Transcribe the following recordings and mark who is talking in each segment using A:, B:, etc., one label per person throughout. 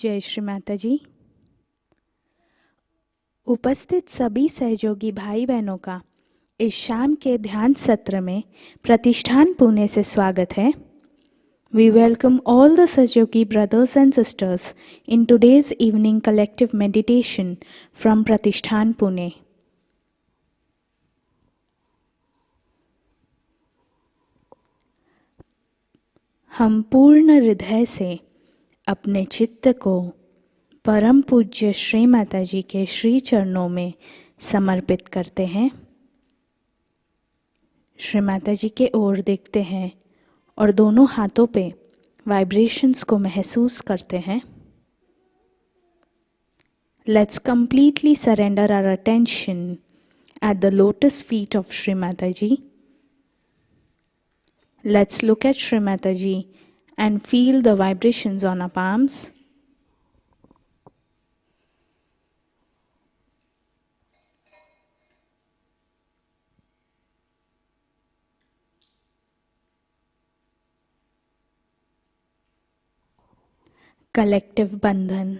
A: जय श्री माताजी। उपस्थित सभी सहयोगी भाई बहनों का इस शाम के ध्यान सत्र में प्रतिष्ठान पुणे से स्वागत है। We welcome all the Sahajayogi brothers and sisters in today's evening collective meditation from Pratishthan Pune. हम पूर्ण हृदय से अपने चित्त को परम पूज्य श्री माताजी के श्री चरणों में समर्पित करते हैं। श्री माताजी के ओर देखते हैं और दोनों हाथों पे वाइब्रेशंस को महसूस करते हैं। Let's completely surrender our attention at the lotus feet of Shri Mataji. Let's look at Shri Mataji and feel the vibrations on our palms. Collective Bandhan.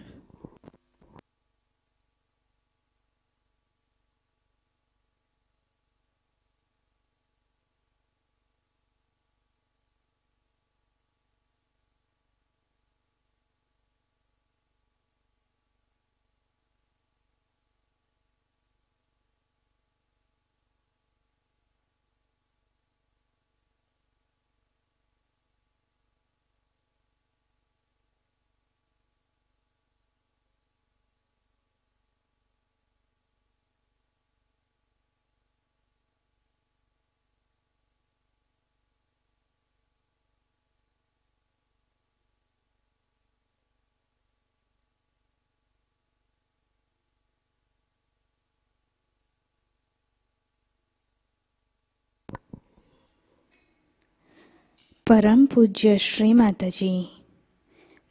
A: परम पूज्य श्री माताजी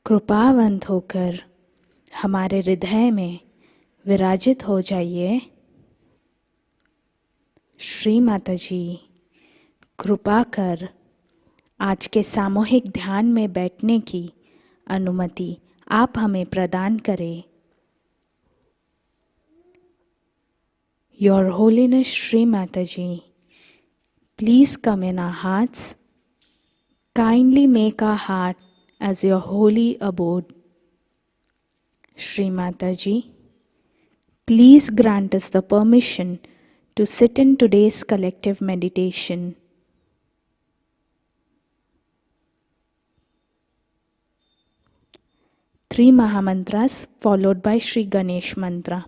A: कृपावंत होकर हमारे हृदय में विराजित हो जाइए। श्री माताजी कृपा कर आज के सामूहिक ध्यान में बैठने की अनुमति आप हमें प्रदान करें। Your Holiness Shri Mataji, please come in our hearts. Kindly make our heart as your holy abode. Shri Mataji, please grant us the permission to sit in today's collective meditation. Three Mahamantras followed by Shri Ganesh Mantra.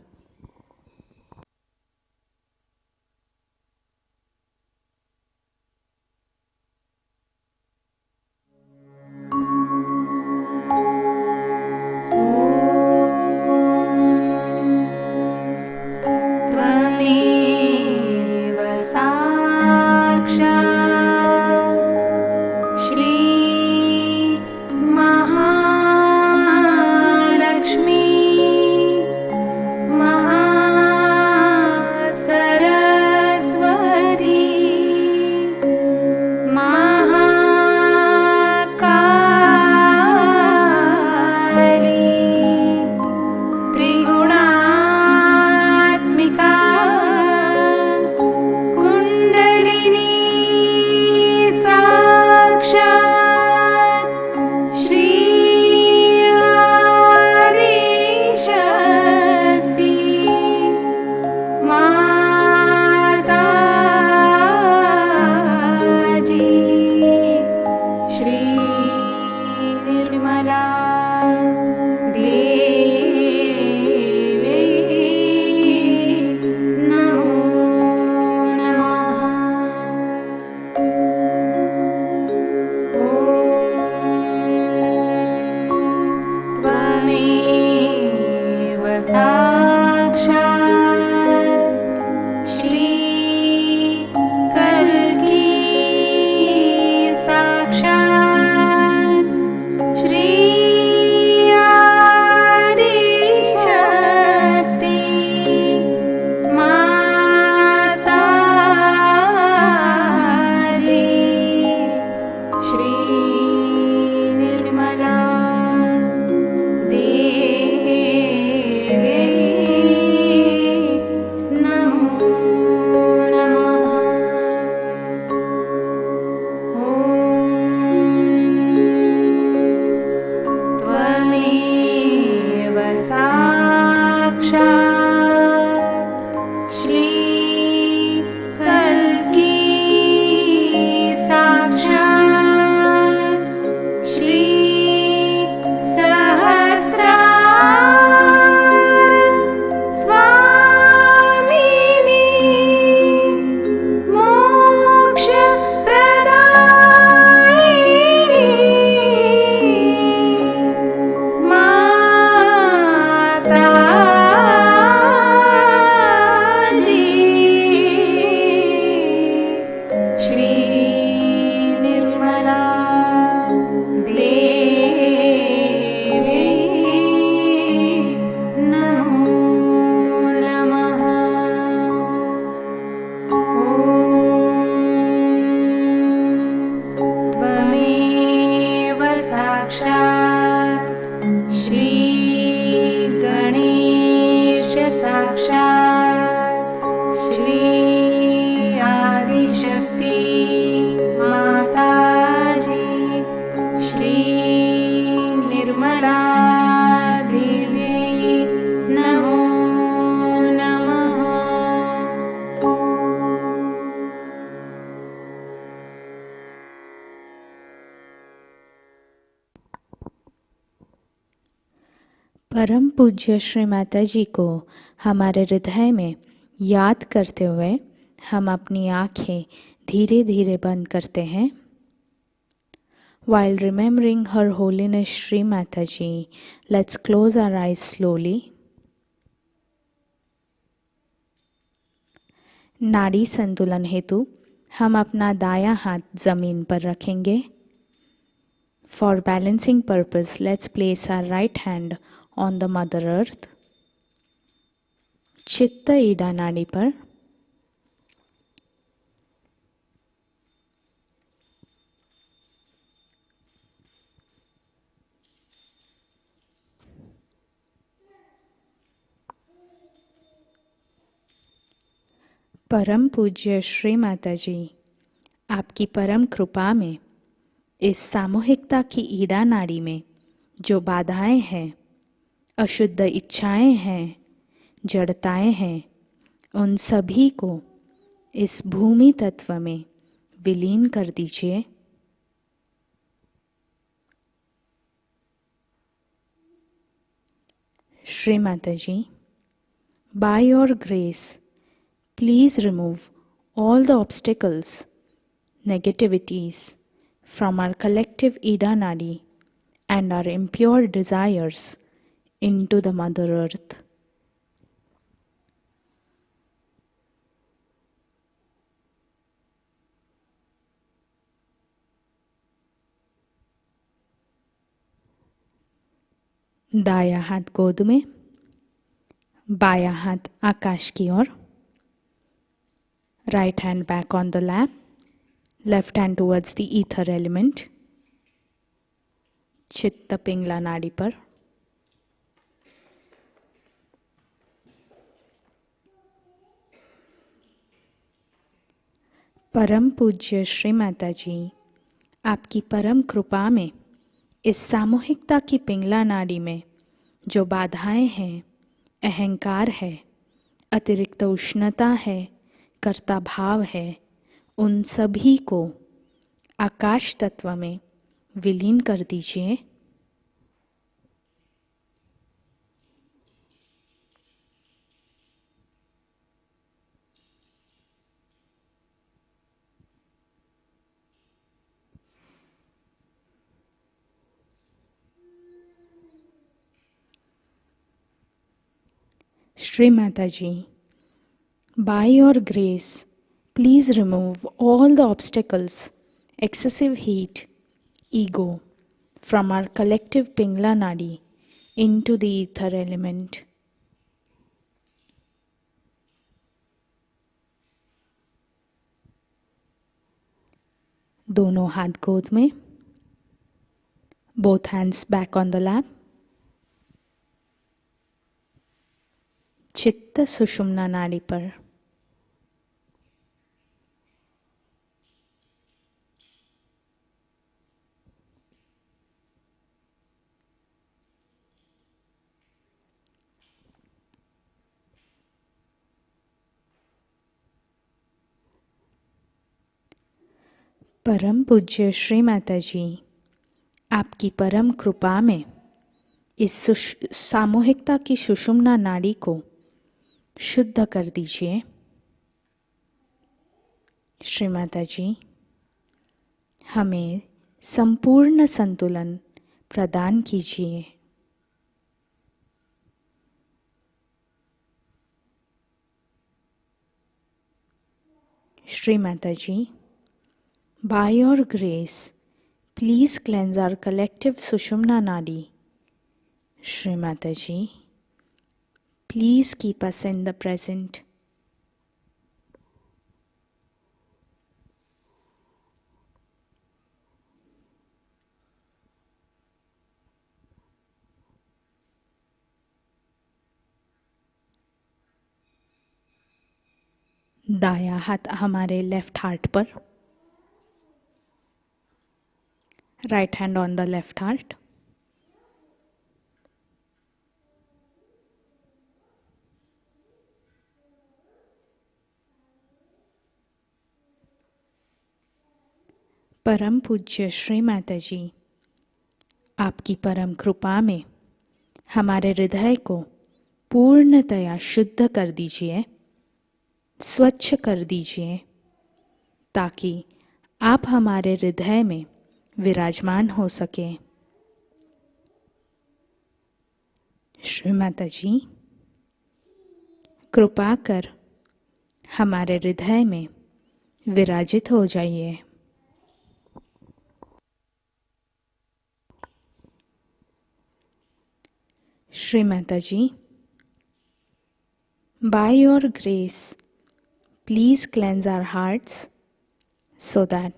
B: Mahalakshmi
A: परम पूज्य श्री माताजी को हमारे हृदय में याद करते हुए हम अपनी आँखें धीरे धीरे बंद करते हैं. While remembering Her Holiness Shri Mataji, let's close our eyes slowly. नाड़ी संतुलन हेतु हम अपना दायां हाथ जमीन पर रखेंगे. For balancing purpose, let's place our right hand on the Mother Earth. चित्त ईडा नाड़ी पर. परम पूज्य श्री माताजी, आपकी परम कृपा में इस सामूहिकता की ईड़ा नाड़ी में जो बाधाएं हैं, अशुद्ध इच्छाएं हैं, जड़ताएं हैं, उन सभी को इस भूमि तत्व में विलीन कर दीजिए. श्री माताजी, by your grace, please remove all the obstacles, negativities from our collective Ida Nadi and our impure desires into the Mother Earth. दाया हाथ गोद में, बाया हाथ आकाश की ओर. Right hand back on the lap, left hand towards the ether element. चित्त पिंगला नाड़ी पर. परम पूज्य श्री माताजी, आपकी परम कृपा में इस सामूहिकता की पिंगला नाड़ी में जो बाधाएं हैं, अहंकार है, अतिरिक्त उष्णता है, कर्ता भाव है, उन सभी को आकाश तत्व में विलीन कर दीजिए. श्री माताजी, by your grace, please remove all the obstacles, excessive heat, ego from our collective Pingla Nadi into the ether element. दोनों हाथ गोद में, both hands back on the lap. चित्त सुषुम्ना नाड़ी पर. परम पूज्य श्री माताजी, आपकी परम कृपा में इस सामूहिकता की सुषुम्ना नाड़ी को शुद्ध कर दीजिए. श्री माताजी, हमें संपूर्ण संतुलन प्रदान कीजिए. श्री माताजी, by your grace, please cleanse our collective Sushumna Nadi. Shri Mataji, please keep us in the present. दाया हाथ हमारे लेफ्ट हार्ट पर. Right hand on the left heart. परम पूज्य श्री माताजी, आपकी परम कृपा में हमारे हृदय को पूर्णतया शुद्ध कर दीजिए, स्वच्छ कर दीजिए, ताकि आप हमारे हृदय में विराजमान हो सके। श्री माताजी, कृपा कर हमारे हृदय में विराजित हो जाइए। श्री माताजी, by your grace, please cleanse our hearts so that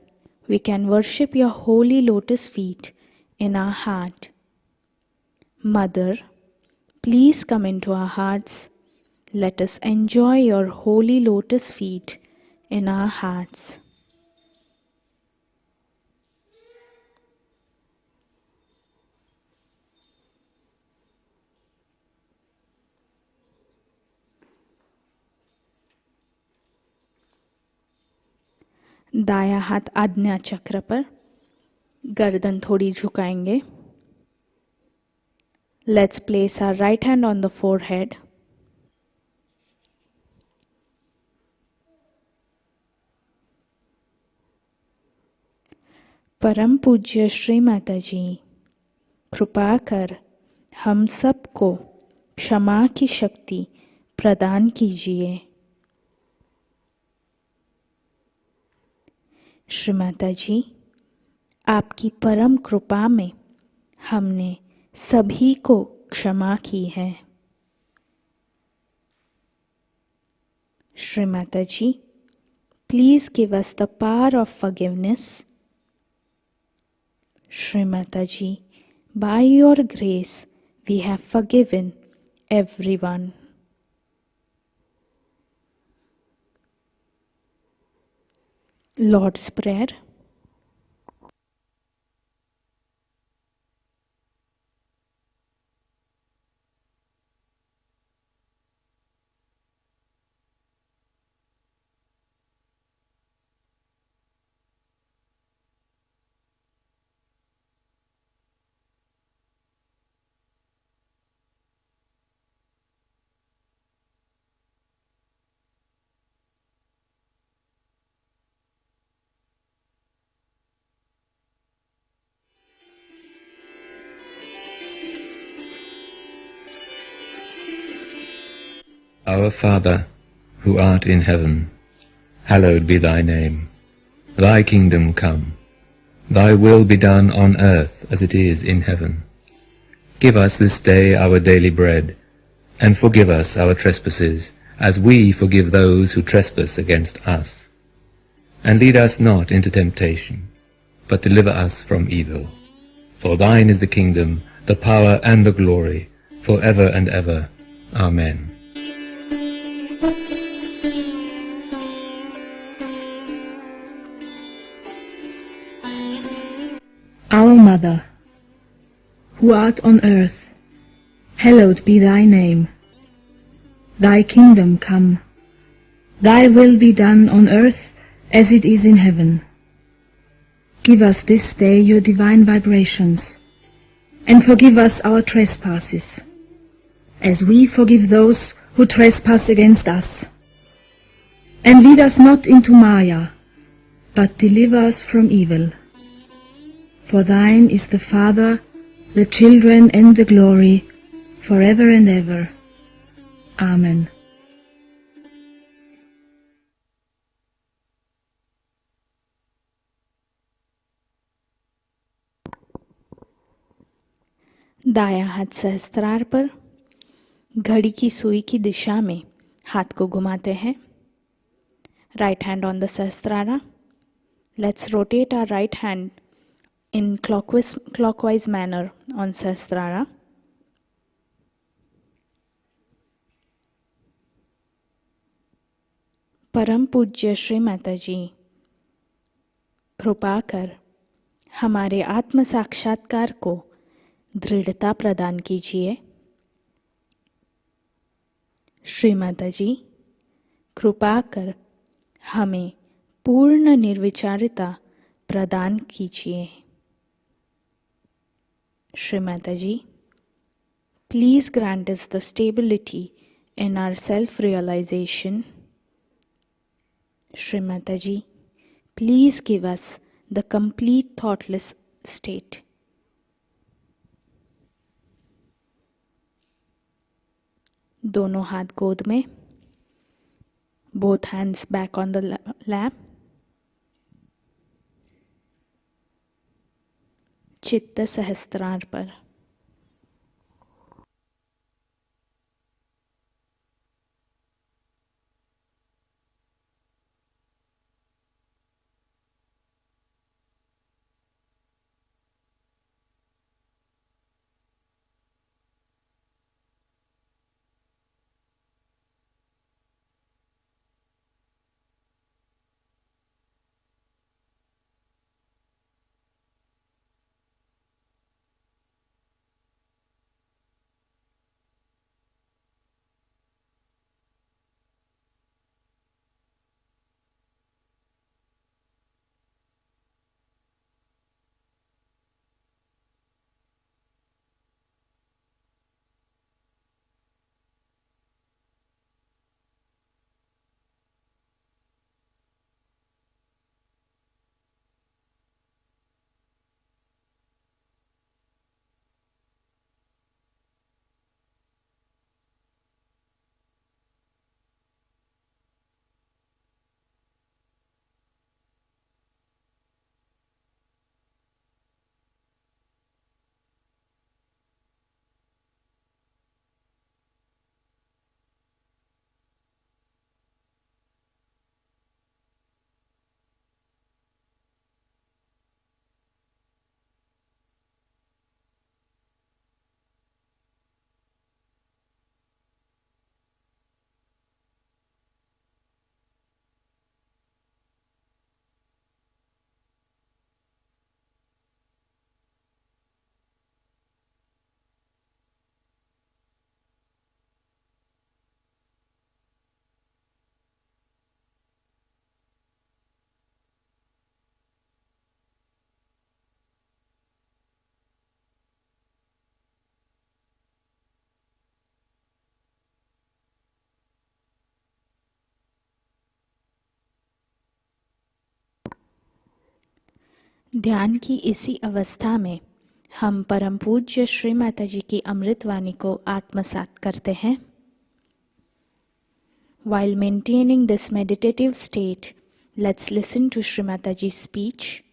A: we can worship your holy lotus feet in our heart. Mother, please come into our hearts. Let us enjoy your holy lotus feet in our hearts. दाया हाथ आज्ञा चक्र पर, गर्दन थोड़ी झुकाएंगे। Let's place our right hand on the forehead. परम पूज्य श्री माताजी, कृपा कर हम सबको क्षमा की शक्ति प्रदान कीजिए। श्री माताजी, आपकी परम कृपा में हमने सभी को क्षमा की है। Shri Mataji, please give us the power of forgiveness. Shri Mataji, by your grace we have forgiven everyone. Lord's prayer.
B: Our Father, who art in heaven, hallowed be thy name. Thy kingdom come. Thy will be done on earth as it is in heaven. Give us this day our daily bread, and forgive us our trespasses, as we forgive those who trespass against us. And lead us not into temptation, but deliver us from evil. For thine is the kingdom, the power and the glory, for ever and ever. Amen.
C: Our Mother, who art on earth, hallowed be thy name. Thy kingdom come. Thy will be done on earth as it is in heaven. Give us this day your divine vibrations, and forgive us our trespasses, as we forgive those who trespass against us. And lead us not into Maya, but deliver us from evil. For thine is the Father, the children, and the glory, forever and ever. Amen.
A: दायां हाथ सहस्त्रार पर, घड़ी की सुई की दिशा में हाथ को घुमाते हैं। Right hand on the Sahasrara. Let's rotate our right hand in clockwise manner on Sahasrara. परम पूज्य श्री माताजी, कृपा कर हमारे आत्म साक्षात्कार को दृढ़ता प्रदान कीजिए। श्री माताजी, कृपा कर हमें पूर्ण निर्विचारिता प्रदान कीजिए। Shri Mataji, please grant us the stability in our self-realization. Shri Mataji, please give us the complete thoughtless state. दोनों हाथ गोद में, both hands back on the lap. चित्त सहस्त्रार पर. ध्यान की इसी अवस्था में हम परम पूज्य श्री माताजी की अमृतवाणी को आत्मसात करते हैं. While maintaining this meditative state, let's listen to Shri Mataji's speech.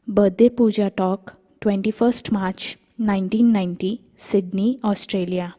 A: Birthday Puja Talk, 21st March 1990, Sydney, Australia.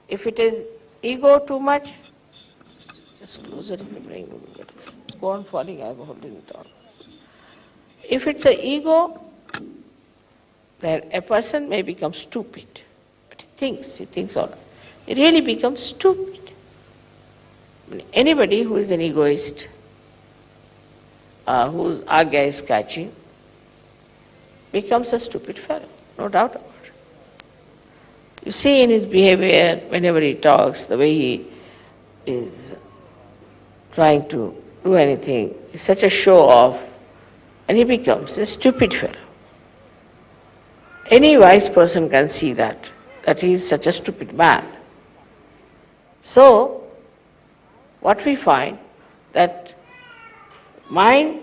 D: If it is ego too much, just closer remembering, go on falling, I am holding it on. If it's an ego, then a person may become stupid. But he thinks all. He really becomes stupid. Anybody who is an egoist, whose agya is catching, becomes a stupid fellow, no doubt about it. You see in his behavior, whenever he talks, the way he is trying to do anything, is such a show-off, and he becomes a stupid fellow. Any wise person can see that he is such a stupid man. So, what we find that mind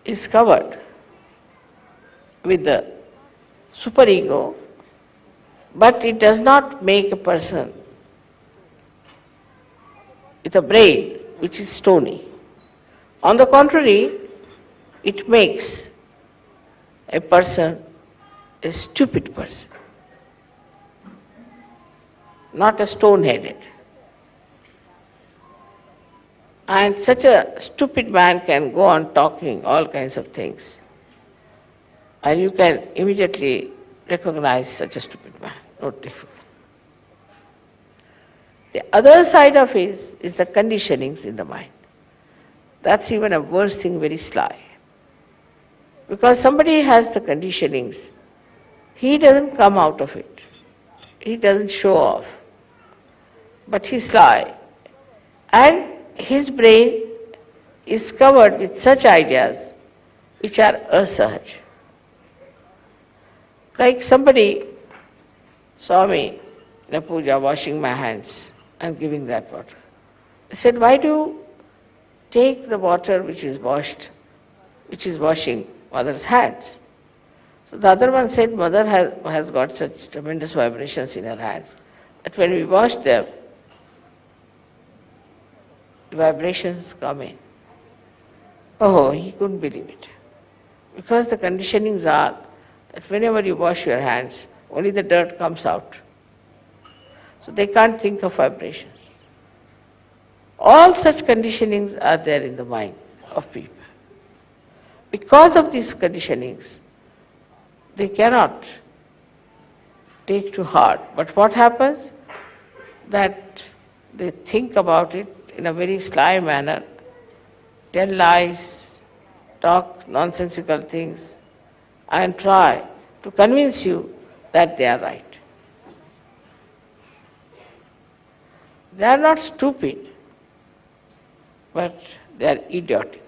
D: is covered with the superego, but it does not make a person with a brain which is stony. On the contrary, it makes a person a stupid person, not a stone-headed. And such a stupid man can go on talking all kinds of things, and you can immediately recognize such a stupid man, no difficult. The other side of it is the conditionings in the mind. That's even a worse thing, very sly. Because somebody has the conditionings, he doesn't come out of it. He doesn't show off. But he's sly. And his brain is covered with such ideas which are asahaj. Like somebody saw me in a puja washing my hands and giving that water. He said, why do you take the water which is washing mother's hands? So the other one said, mother has got such tremendous vibrations in her hands that when we wash them, the vibrations come in. Oh, he couldn't believe it. Because the conditionings are that whenever you wash your hands, only the dirt comes out. So they can't think of vibrations. All such conditionings are there in the mind of people. Because of these conditionings, they cannot take to heart. But what happens? That they think about it in a very sly manner, tell lies, talk nonsensical things, and try to convince you that they are right. They are not stupid, but they are idiotic.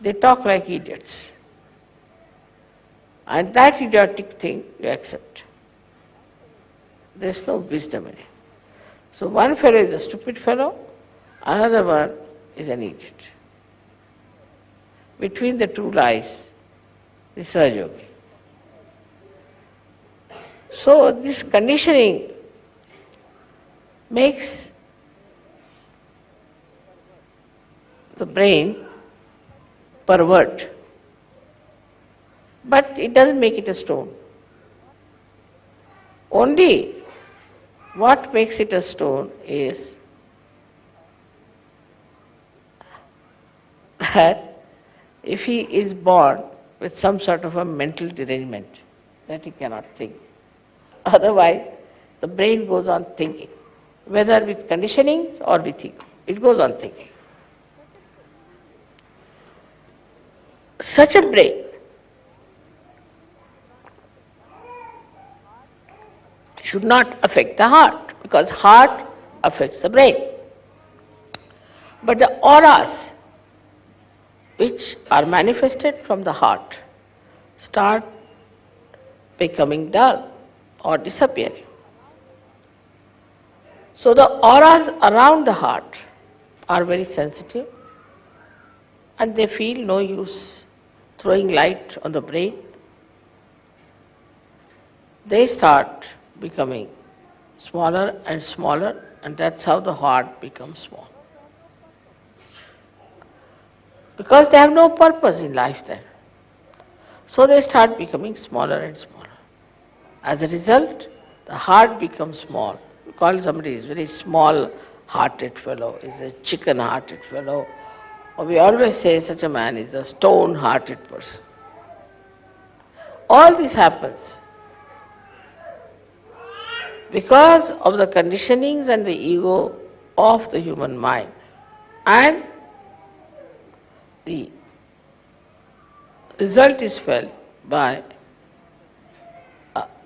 D: They talk like idiots. And that idiotic thing you accept. There is no wisdom in it. So one fellow is a stupid fellow, another one is an idiot. Between the two lies the Sahaja. So this conditioning makes the brain pervert, but it doesn't make it a stone. Only what makes it a stone is that if he is born with some sort of a mental derangement that he cannot think. Otherwise, the brain goes on thinking, whether with conditionings or with ego. It goes on thinking. Such a brain should not affect the heart, because heart affects the brain. But the auras which are manifested from the heart start becoming dull or disappearing. So the auras around the heart are very sensitive and they feel no use throwing light on the brain. They start becoming smaller and smaller, and that's how the heart becomes small. Because they have no purpose in life then. So they start becoming smaller and smaller. As a result, the heart becomes small. We call somebody is very small-hearted fellow, is a chicken-hearted fellow. Or we always say such a man is a stone-hearted person. All this happens because of the conditionings and the ego of the human mind, and the result is felt by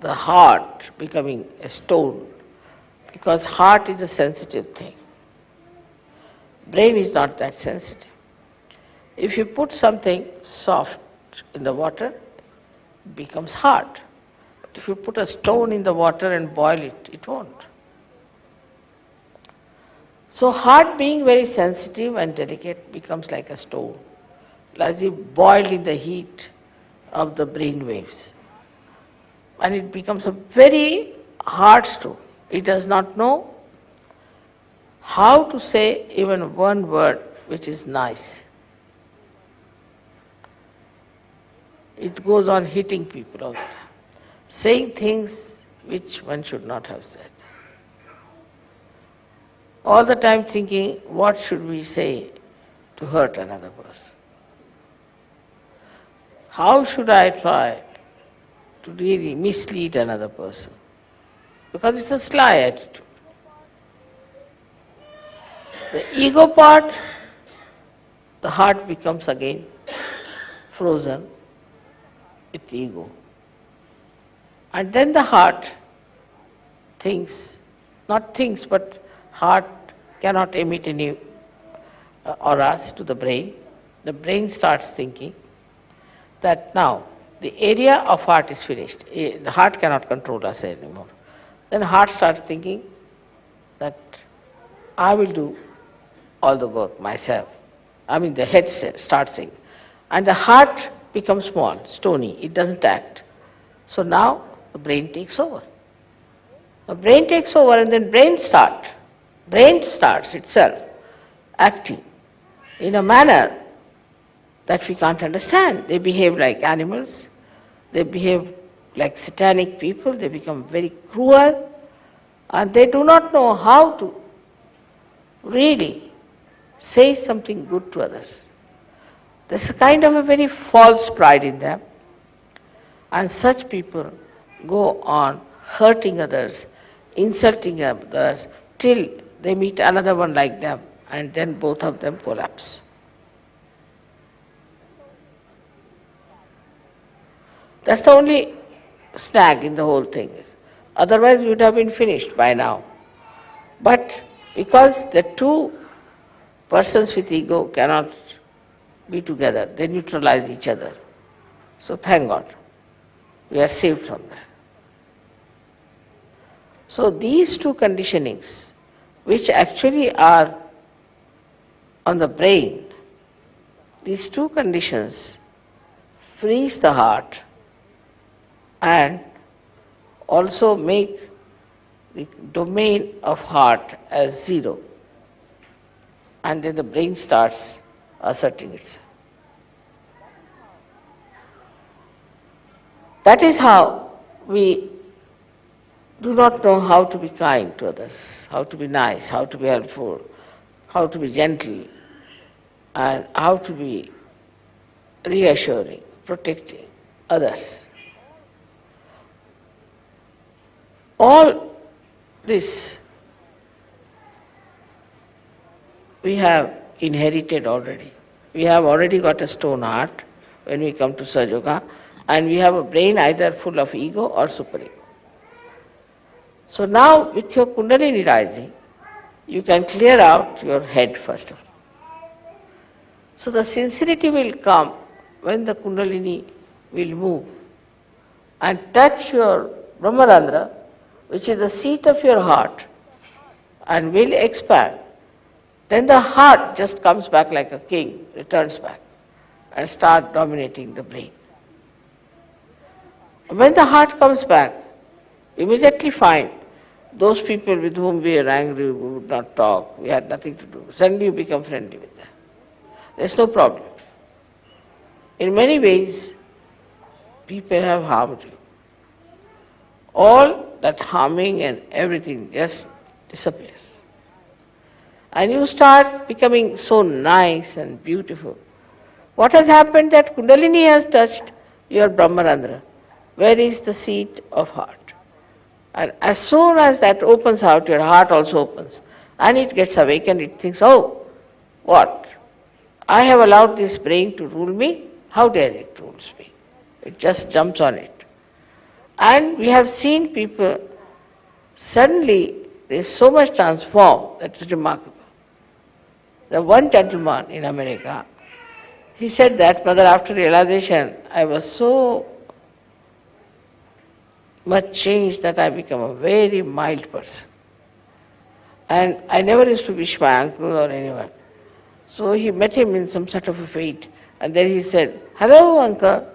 D: the heart becoming a stone, because heart is a sensitive thing. Brain is not that sensitive. If you put something soft in the water, it becomes hard. But if you put a stone in the water and boil it, it won't. So heart, being very sensitive and delicate, becomes like a stone, as if boiled in the heat of the brain waves. And it becomes a very hard stone. It does not know how to say even one word which is nice. It goes on hitting people all the time, saying things which one should not have said. All the time thinking, what should we say to hurt another person? How should I try to really mislead another person? Because it's a sly attitude. The ego part, the heart becomes again frozen with ego. And then the heart thinks, not thinks, but heart cannot emit any auras to the brain. The brain starts thinking that now the area of heart is finished. The heart cannot control us anymore. Then heart starts thinking that I will do all the work myself. The head starts saying. And the heart becomes small, stony, it doesn't act. So now the brain takes over. The brain takes over and then brain starts itself acting in a manner that we can't understand. They behave like animals, they behave like satanic people, they become very cruel, and they do not know how to really say something good to others. There's a kind of a very false pride in them, and such people go on hurting others, insulting others, till they meet another one like them, and then both of them collapse. That's the only snag in the whole thing. Otherwise we would have been finished by now. But because the two persons with ego cannot be together, they neutralize each other. So thank God, we are saved from that. So these two conditionings, which actually are on the brain, these two conditions freeze the heart and also make the domain of heart as zero. And then the brain starts asserting itself. That is how we do not know how to be kind to others, how to be nice, how to be helpful, how to be gentle, and how to be reassuring, protecting others. All this we have inherited already. We have already got a stone heart when we come to Sahaja, and we have a brain either full of ego or super ego. So now with your Kundalini rising, you can clear out your head first of all. So the sincerity will come when the Kundalini will move and touch your Brahmarandra, which is the seat of your heart, and will expand. Then the heart just comes back like a king, returns back, and starts dominating the brain. When the heart comes back, immediately find those people with whom we are angry, we would not talk, we had nothing to do. Suddenly you become friendly with them. There's no problem. In many ways, people have harmed you. All that harming and everything just disappears. And you start becoming so nice and beautiful. What has happened? That Kundalini has touched your Brahmarandra, where is the seat of heart. And as soon as that opens out, your heart also opens. And it gets awakened, it thinks, oh, what? I have allowed this brain to rule me? How dare it rules me? It just jumps on it. And we have seen people, suddenly they so much transformed, that's remarkable. The one gentleman in America, He said that, Mother, after realization, I was so much changed that I become a very mild person. And I never used to wish my uncle or anyone. So he met him in some sort of a fete. And then he said, "Hello, uncle."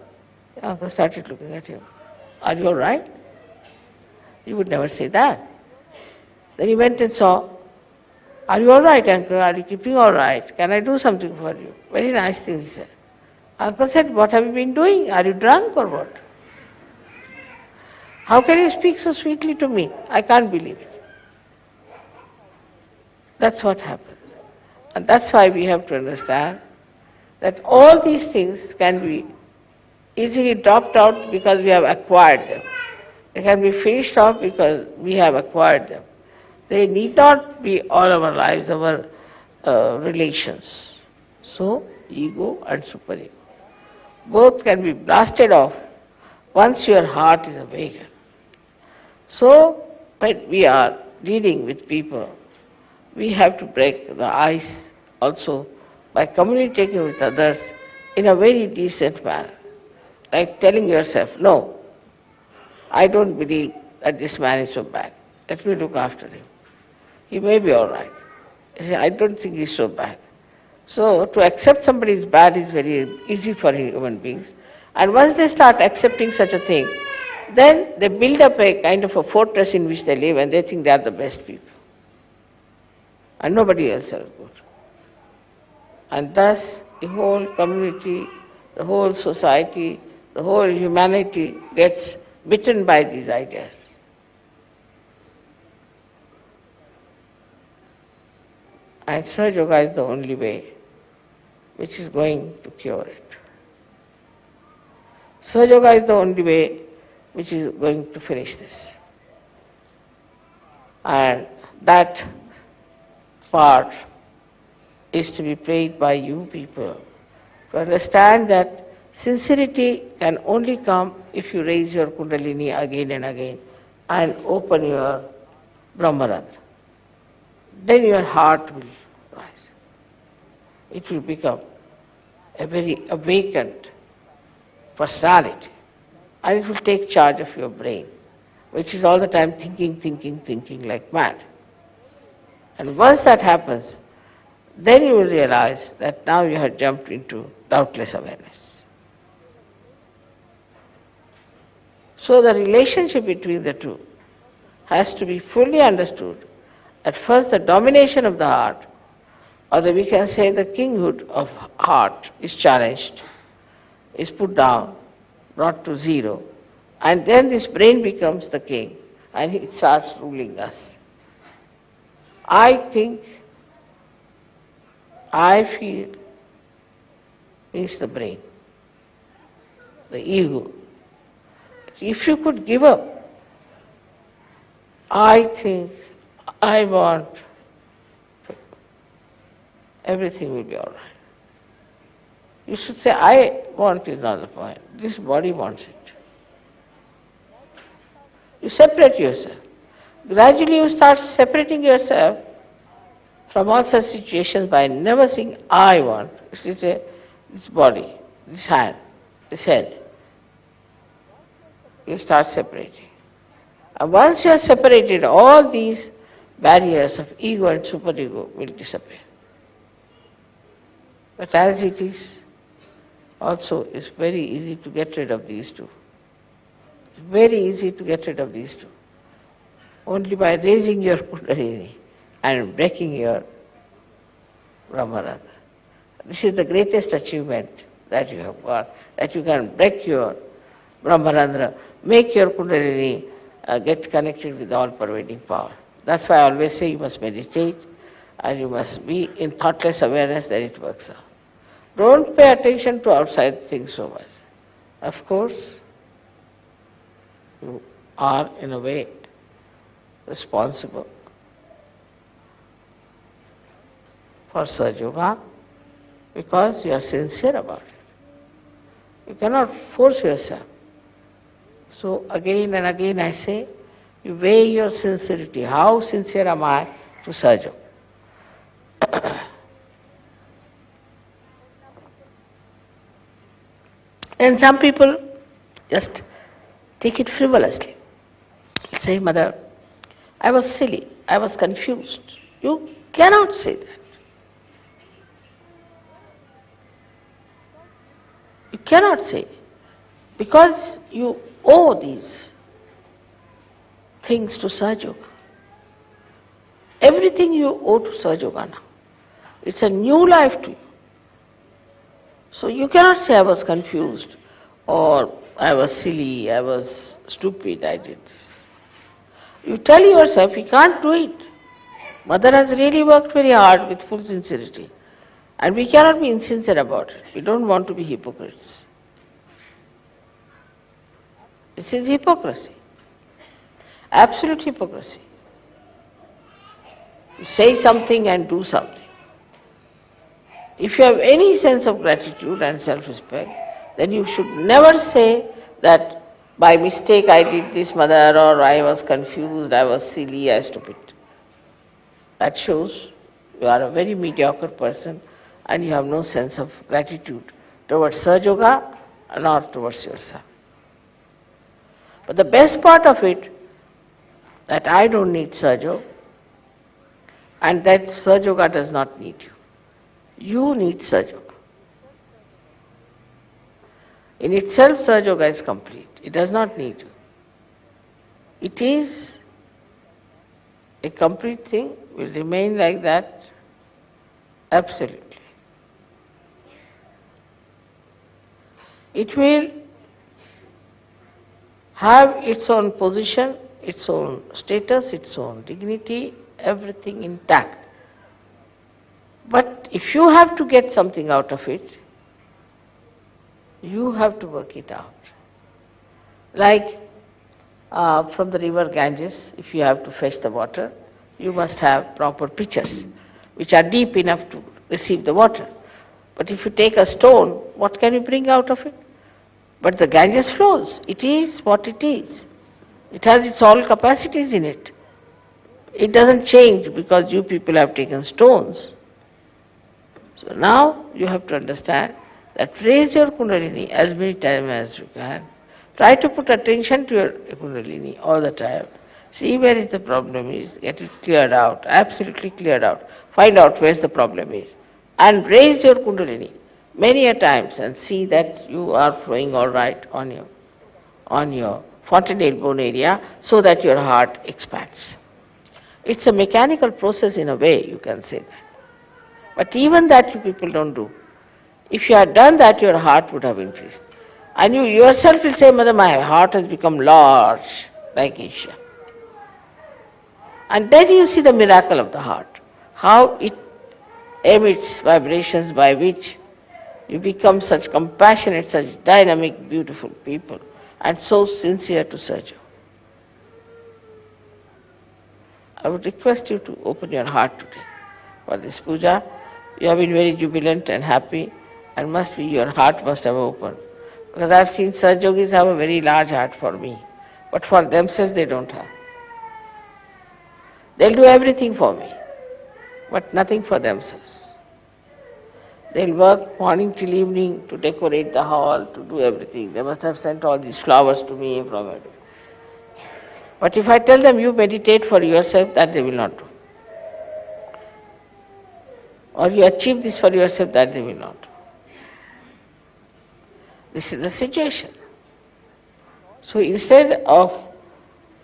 D: The uncle started looking at him. "Are you all right?" He would never say that. Then he went and saw, "Are you all right, uncle? Are you keeping all right? Can I do something for you?" Very nice things he said. Uncle said, "What have you been doing? Are you drunk or what? How can you speak so sweetly to me? I can't believe it." That's what happens. And that's why we have to understand that all these things can be easily dropped out because we have acquired them. They can be finished off because we have acquired them. They need not be all our lives, our relations. So, ego and superego. Both can be blasted off once your heart is awakened. So, when we are dealing with people, we have to break the ice also by communicating with others in a very decent manner. Like telling yourself, "No, I don't believe that this man is so bad. Let me look after him. He may be all right. I don't think he's so bad." So to accept somebody is bad is very easy for human beings. And once they start accepting such a thing, then they build up a kind of a fortress in which they live and they think they are the best people. And nobody else is good. And thus the whole community, the whole society, the whole humanity gets bitten by these ideas. And Sahaja Yoga is the only way which is going to cure it. Sahaja Yoga is the only way which is going to finish this. And that part is to be played by you people, to understand that sincerity can only come if you raise your Kundalini again and again and open your Brahmarandra. Then your heart will rise. It will become a very awakened personality and it will take charge of your brain, which is all the time thinking like mad. And once that happens, then you will realize that now you have jumped into doubtless awareness. So the relationship between the two has to be fully understood. At first the domination of the heart, or we can say the kinghood of heart is challenged, is put down, brought to zero, and then this brain becomes the king and it starts ruling us. I think, I feel is the brain, the ego. If you could give up, I think, I want, everything will be all right. You should say, I want is not the point. This body wants it. You separate yourself. Gradually you start separating yourself from all such situations by never saying, I want. You say, this body, this hand, this head. You start separating. And once you are separated, all these barriers of ego and superego will disappear. But as it is, also it's very easy to get rid of these two. It's very easy to get rid of these two. Only by raising your Kundalini and breaking your Brahmarandra. This is the greatest achievement that you have got, that you can break your Brahmarandra, make your Kundalini get connected with all-pervading power. That's why I always say you must meditate and you must be in thoughtless awareness that it works out. Don't pay attention to outside things so much. Of course, you are in a way responsible for Sahaja Yoga because you are sincere about it. You cannot force yourself. So again and again I say, you weigh your sincerity. How sincere am I to Sahaja? Then some people just take it frivolously. Say, Mother, I was silly, I was confused. You cannot say that. You cannot say, because you owe these things to Sahaja. Everything you owe to Sahaja now. It's a new life to you. So you cannot say I was confused or I was silly, I was stupid, I did this. You tell yourself you can't do it. Mother has really worked very hard with full sincerity. And we cannot be insincere about it. We don't want to be hypocrites. This is hypocrisy. Absolute hypocrisy. You say something and do something. If you have any sense of gratitude and self-respect, then you should never say that by mistake I did this, Mother, or I was confused, I was silly, I was stupid. That shows you are a very mediocre person and you have no sense of gratitude towards Sahaja nor towards yourself. But the best part of it, that I don't need Sahaja and that Sahaja does not need you. You need Sahaja. In itself, Sahaja is complete. It does not need you. It is a complete thing, will remain like that, absolutely. It will have its own position, its own status, its own dignity, everything intact. But if you have to get something out of it, you have to work it out. Like from the river Ganges, if you have to fetch the water, you must have proper pitchers, which are deep enough to receive the water. But if you take a stone, what can you bring out of it? But the Ganges flows. It is what it is. It has its all capacities in it. It doesn't change because you people have taken stones. So now you have to understand that raise your Kundalini as many times as you can. Try to put attention to your Kundalini all the time. See where is the problem is, get it cleared out, absolutely cleared out. Find out where the problem is. And raise your Kundalini many a times and see that you are flowing all right on your fontanelle bone area so that your heart expands. It's a mechanical process in a way, you can say that. But even that you people don't do. If you had done that, your heart would have increased. And you yourself will say, Mother, my heart has become large, like Isha. And then you see the miracle of the heart, how it emits vibrations by which you become such compassionate, such dynamic, beautiful people, and so sincere to Sahaja. I would request you to open your heart today for this puja. You have been very jubilant and happy, and your heart must have opened. Because I have seen Sahajogis have a very large heart for me, but for themselves they don't have. They'll do everything for me, but nothing for themselves. They'll work morning till evening to decorate the hall, to do everything. They must have sent all these flowers to me from everywhere. But if I tell them you meditate for yourself, that they will not do. Or you achieve this for yourself, that they will not do. This is the situation. So instead of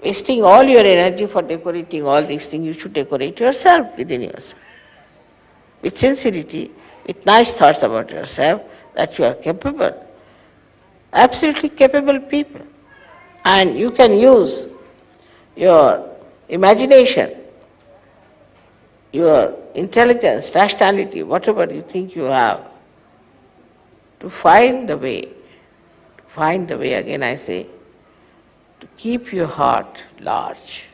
D: wasting all your energy for decorating all these things, you should decorate yourself within yourself. With sincerity, with nice thoughts about yourself, that you are capable, absolutely capable people. And you can use your imagination, your intelligence, rationality, whatever you think you have, to find the way, again I say, to keep your heart large.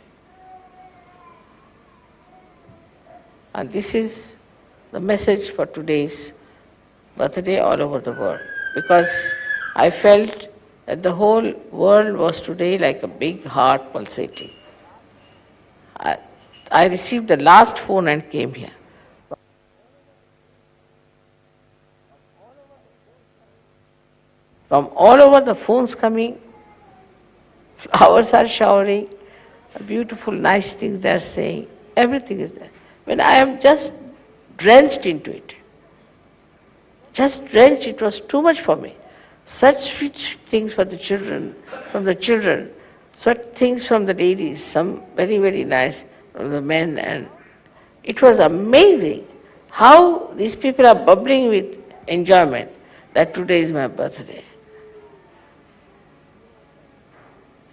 D: And this is the message for today's birthday all over the world. Because I felt that the whole world was today like a big heart pulsating. I received the last phone and came here. From all over the phones coming, flowers are showering, beautiful, nice things they are saying, everything is there. When I am just drenched into it, just drenched, it was too much for me. Such sweet things for the children, from the children, such things from the ladies, some very, very nice from the men, and it was amazing how these people are bubbling with enjoyment that today is my birthday.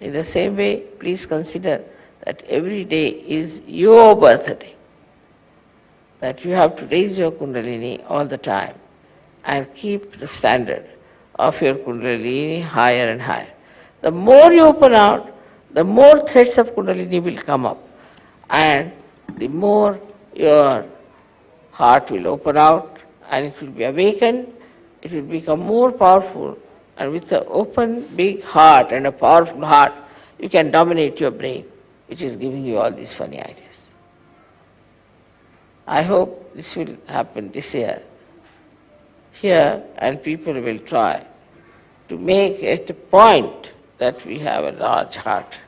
D: In the same way, please consider that every day is your birthday, that you have to raise your Kundalini all the time and keep the standard of your Kundalini higher and higher. The more you open out, the more threads of Kundalini will come up, and the more your heart will open out and it will be awakened, it will become more powerful, and with an open big heart and a powerful heart, you can dominate your brain, which is giving you all these funny ideas. I hope this will happen this year here, and people will try to make it a point that we have a large heart.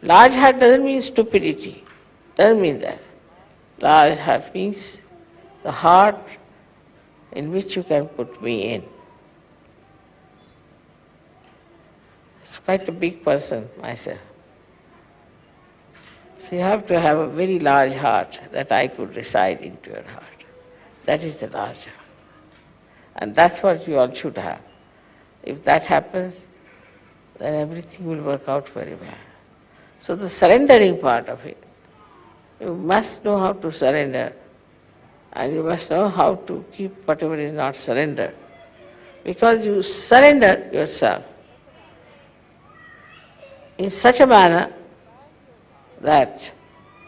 D: Large heart doesn't mean stupidity, doesn't mean that. Large heart means the heart in which you can put me in. It's quite a big person myself. So you have to have a very large heart that I could reside into your heart. That is the large heart. And that's what you all should have. If that happens, then everything will work out very well. So the surrendering part of it, you must know how to surrender, and you must know how to keep whatever is not surrendered. Because you surrender yourself in such a manner that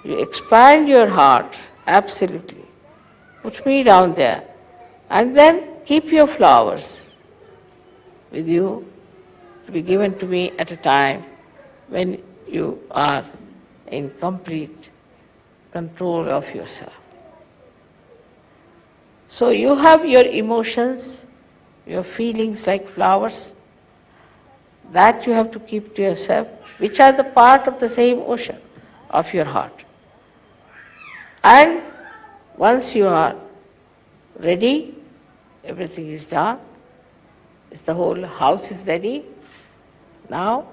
D: you expand your heart absolutely. Put me down there, and then keep your flowers with you to be given to me at a time when you are in complete control of yourself. So you have your emotions, your feelings like flowers, that you have to keep to yourself, which are the part of the same ocean of your heart. And once you are ready, everything is done, the whole house is ready, now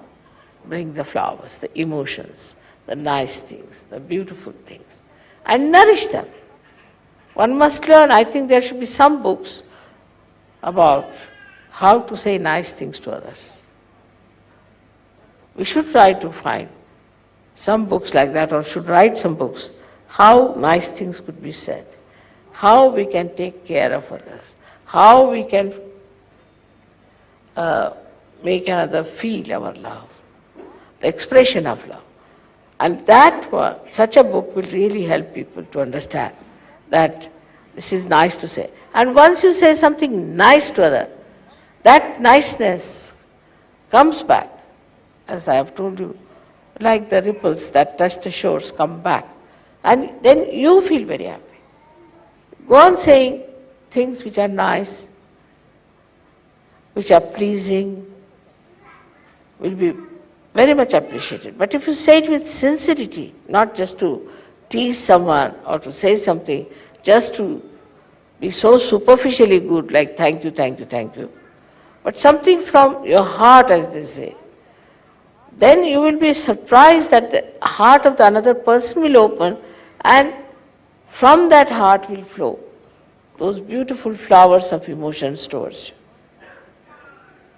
D: bring the flowers, the emotions, the nice things, the beautiful things, and nourish them. One must learn, I think there should be some books about how to say nice things to others. We should try to find some books like that, or should write some books, how nice things could be said, how we can take care of others, how we can make another feel our love, the expression of love. And such a book will really help people to understand that this is nice to say. And once you say something nice to others, that niceness comes back, as I have told you, like the ripples that touch the shores come back. And then you feel very happy. Go on saying things which are nice, which are pleasing, will be very much appreciated. But if you say it with sincerity, not just to tease someone or to say something just to be so superficially good, like thank you, thank you, thank you, but something from your heart, as they say, then you will be surprised that the heart of the another person will open, and from that heart will flow those beautiful flowers of emotions towards you.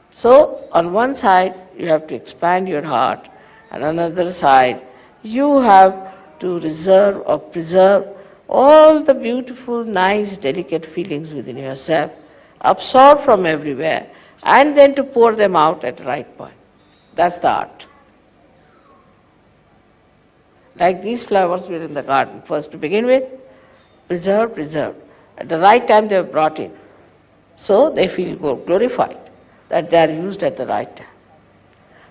D: So, on one side, you have to expand your heart, and on another side, you have to reserve or preserve all the beautiful, nice, delicate feelings within yourself, absorb from everywhere, and then to pour them out at the right point. That's the art. Like these flowers were in the garden. First, to begin with, preserved. At the right time they were brought in. So they feel glorified that they are used at the right time.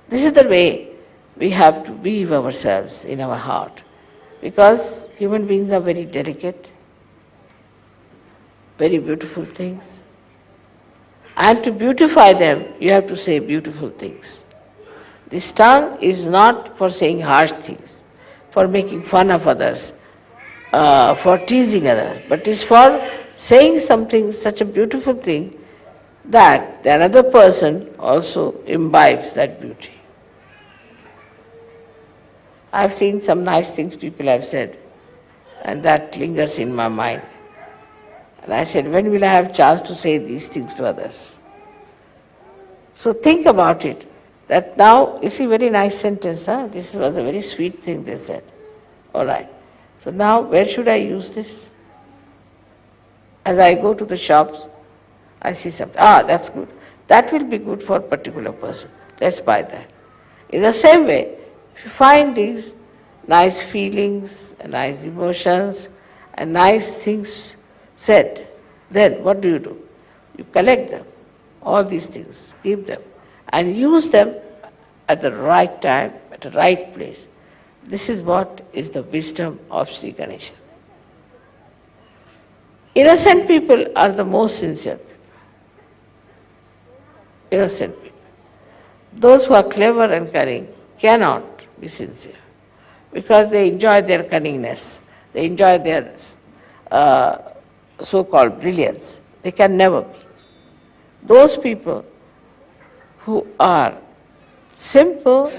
D: This is the way we have to weave ourselves in our heart, because human beings are very delicate, very beautiful things. And to beautify them, you have to say beautiful things. This tongue is not for saying harsh things, for making fun of others, for teasing others, but is for saying something, such a beautiful thing, that the another person also imbibes that beauty. I've seen some nice things people have said, and that lingers in my mind. And I said, when will I have chance to say these things to others? So think about it, that now, you see, very nice sentence, huh? This was a very sweet thing they said. All right. So now, where should I use this? As I go to the shops, I see something. That's good. That will be good for a particular person. Let's buy that. In the same way, if you find these nice feelings, nice emotions, and nice things said, then what do? You collect them, all these things, keep them, and use them at the right time, at the right place. This is what is the wisdom of Sri Ganesha. Innocent people are the most sincere people. Innocent people. Those who are clever and cunning cannot be sincere because they enjoy their cunningness, they enjoy their so-called brilliance. They can never be. Those people who are simple,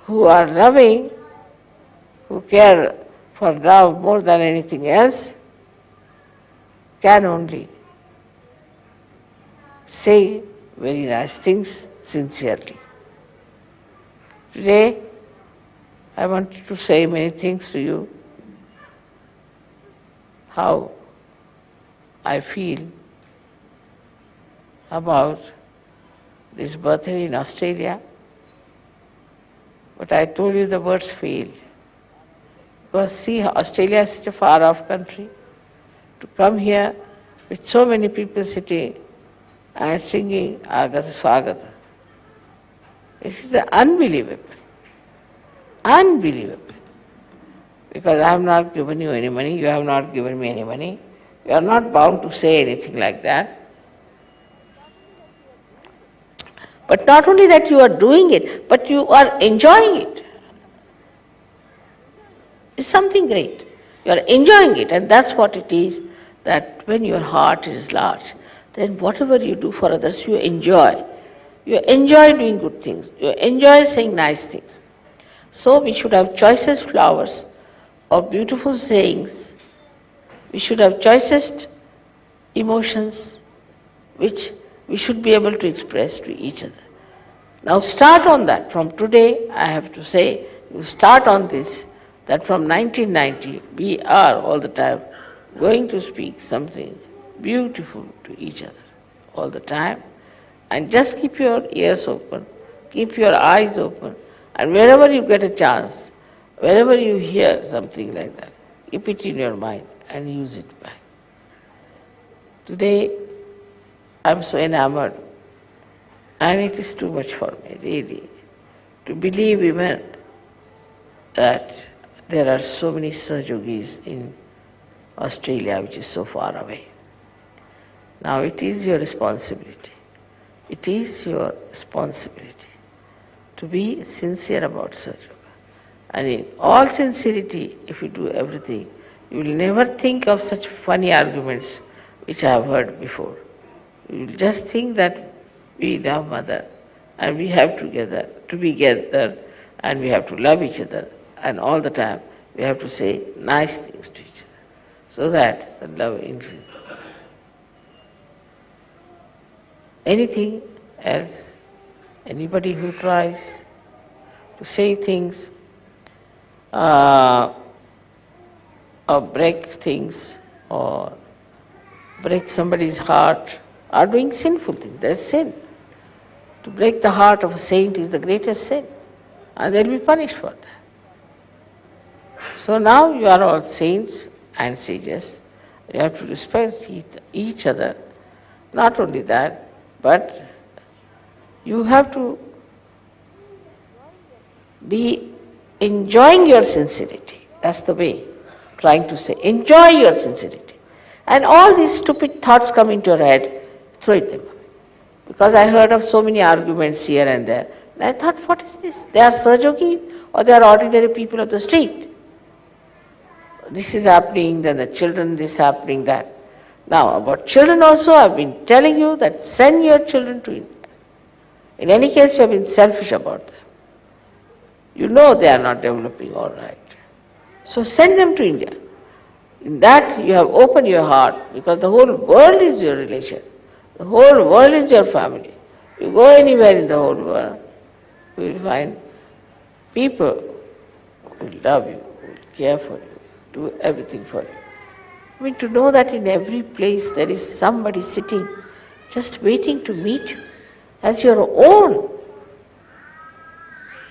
D: who are loving, who care for love more than anything else, can only say very nice things sincerely. Today, I wanted to say many things to you, how I feel about this birthday in Australia, but I told you the words fail. Because see, Australia is such a far-off country. To come here with so many people sitting and singing Agata Swagata, it is unbelievable. Unbelievable. Because I have not given you any money, you have not given me any money. You are not bound to say anything like that. But not only that you are doing it, but you are enjoying it. It's something great. You are enjoying it, and that's what it is, that when your heart is large, then whatever you do for others, you enjoy. You enjoy doing good things. You enjoy saying nice things. So we should have choicest flowers of beautiful sayings. We should have choicest emotions which we should be able to express to each other. Now start on that. From today, I have to say, you start on this, that from 1990, we are all the time going to speak something beautiful to each other all the time. And just keep your ears open, keep your eyes open, and wherever you get a chance, wherever you hear something like that, keep it in your mind and use it back. Today, I'm so enamored, and it is too much for me, really, to believe even that there are so many Sahajogis in Australia, which is so far away. Now it is your responsibility. It is your responsibility to be sincere about Sahaja. And in all sincerity, if you do everything, you will never think of such funny arguments which I have heard before. You will just think that we love Mother and we have to be together and we have to love each other, and all the time we have to say nice things to each other so that the love increases. Anything else, anybody who tries to say things or break things or break somebody's heart are doing sinful things. That's sin. To break the heart of a saint is the greatest sin, and they'll be punished for that. So now you are all saints and sages. You have to respect each other. Not only that, but you have to be enjoying your sincerity. That's the way, trying to say. Enjoy your sincerity. And all these stupid thoughts come into your head, throw it them away. Because I heard of so many arguments here and there. And I thought, what is this? They are Sahajogis or they are ordinary people of the street? This is happening, then the children, this happening, that. Now, about children also, I've been telling you that send your children to India. In any case, you have been selfish about them. You know they are not developing all right. So send them to India. In that, you have opened your heart, because the whole world is your relation. The whole world is your family. You go anywhere in the whole world, you will find people who will love you, who will care for you, do everything for you. I mean, to know that in every place there is somebody sitting just waiting to meet you as your own.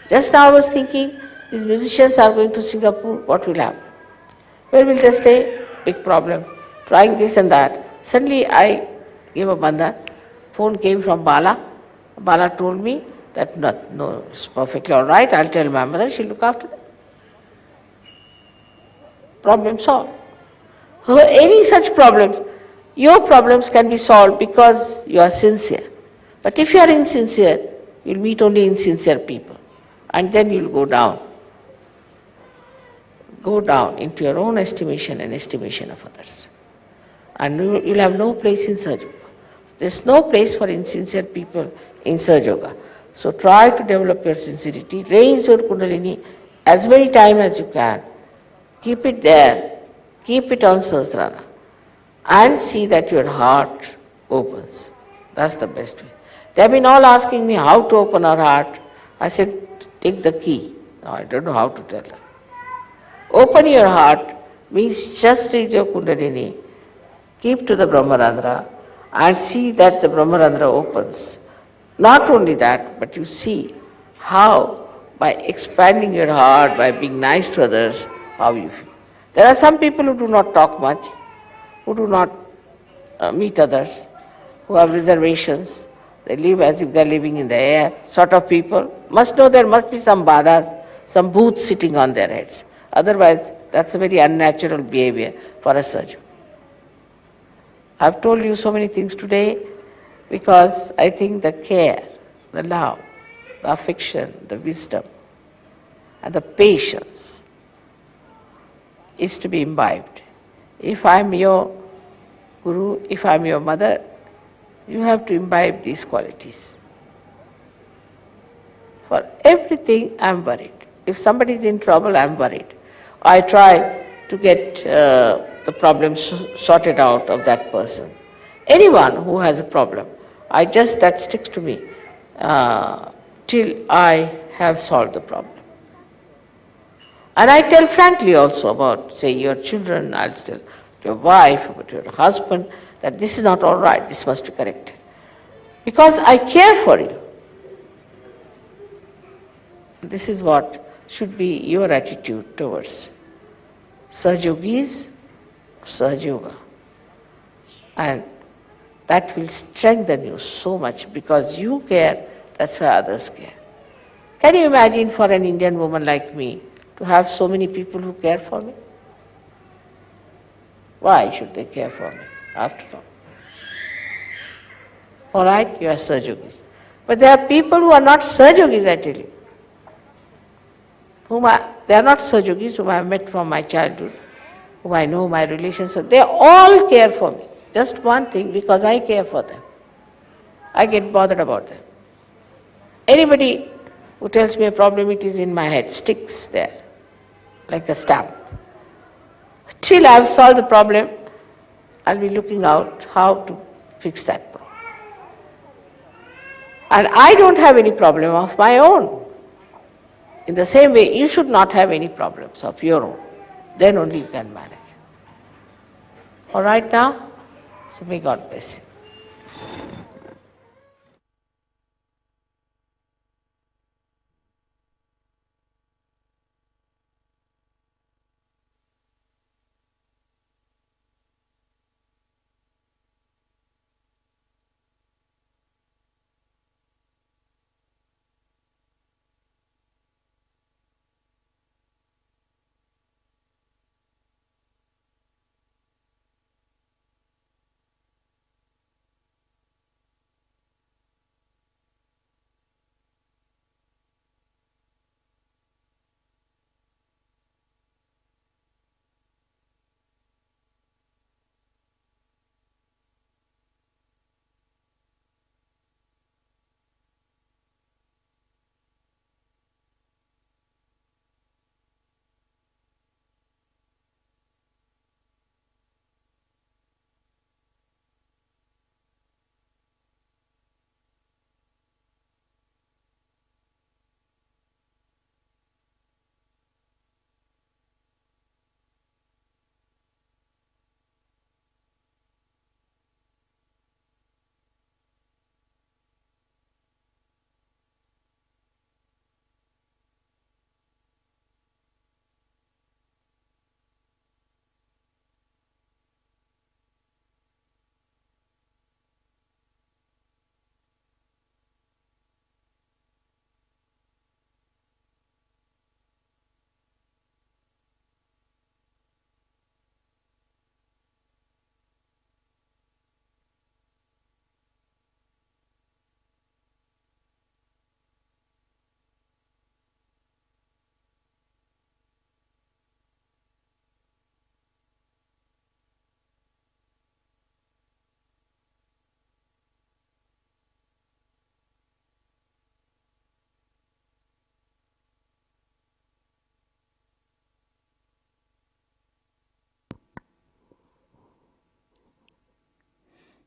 D: Just now I was thinking, these musicians are going to Singapore, what will happen? Where will they stay? Big problem. Trying this and that. Suddenly I gave a bandhan. Phone came from Bala. Bala told me that no, it's perfectly all right. I'll tell my mother, she'll look after them. Problem solved. Any such problems, your problems can be solved because you are sincere. But if you are insincere, you'll meet only insincere people. And then you'll go down. Go down into your own estimation and estimation of others. And you'll have no place in Sahaja. There's no place for insincere people in Sahaja. So try to develop your sincerity, raise your Kundalini as many times as you can. Keep it there, keep it on Sahasrara, and see that your heart opens. That's the best way. They have been all asking me how to open our heart. I said, take the key. No, I don't know how to tell them. Open your heart means just raise your Kundalini, keep to the Brahmarandra, and see that the Brahmarandra opens. Not only that, but you see how, by expanding your heart, by being nice to others, how you feel. There are some people who do not talk much, who do not meet others, who have reservations. They live as if they are living in the air, sort of people. Must know there must be some badhas, some booths sitting on their heads. Otherwise, that's a very unnatural behavior for a Sahaja. I've told you so many things today because I think the care, the love, the affection, the wisdom, and the patience is to be imbibed. If I'm your Guru, if I'm your mother, you have to imbibe these qualities. For everything, I'm worried. If somebody is in trouble, I'm worried. I try to get the problem sorted out of that person. Anyone who has a problem, that sticks to me till I have solved the problem. And I tell frankly also about, say, your children, I'll tell your wife, about your husband, that this is not all right, this must be corrected. Because I care for you. This is what should be your attitude towards Sahajogis, Sahajayoga. And that will strengthen you so much because you care, that's why others care. Can you imagine for an Indian woman like me to have so many people who care for me? Why should they care for me after all? All right, you are Sahajogis. But there are people who are not Sahajogis, I tell you. They are not Sahajogis whom I have met from my childhood, whom I know my relations. They all care for me. Just one thing, because I care for them. I get bothered about them. Anybody who tells me a problem, it is in my head, sticks there, like a stamp. Till I have solved the problem, I'll be looking out how to fix that problem. And I don't have any problem of my own. In the same way, you should not have any problems of your own. Then only you can manage. All right now? So may God bless you.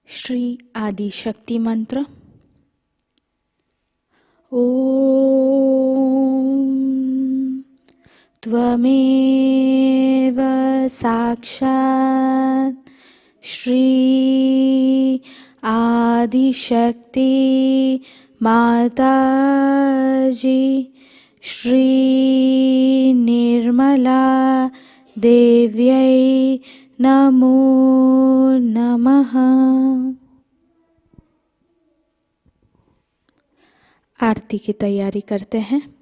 A: Shri आदि शक्ति मंत्र। ओम त्वमेव साक्षात् श्री आदिशक्ति माताजी श्री निर्मला देव्यै नमो नमः। आरती की तैयारी करते हैं।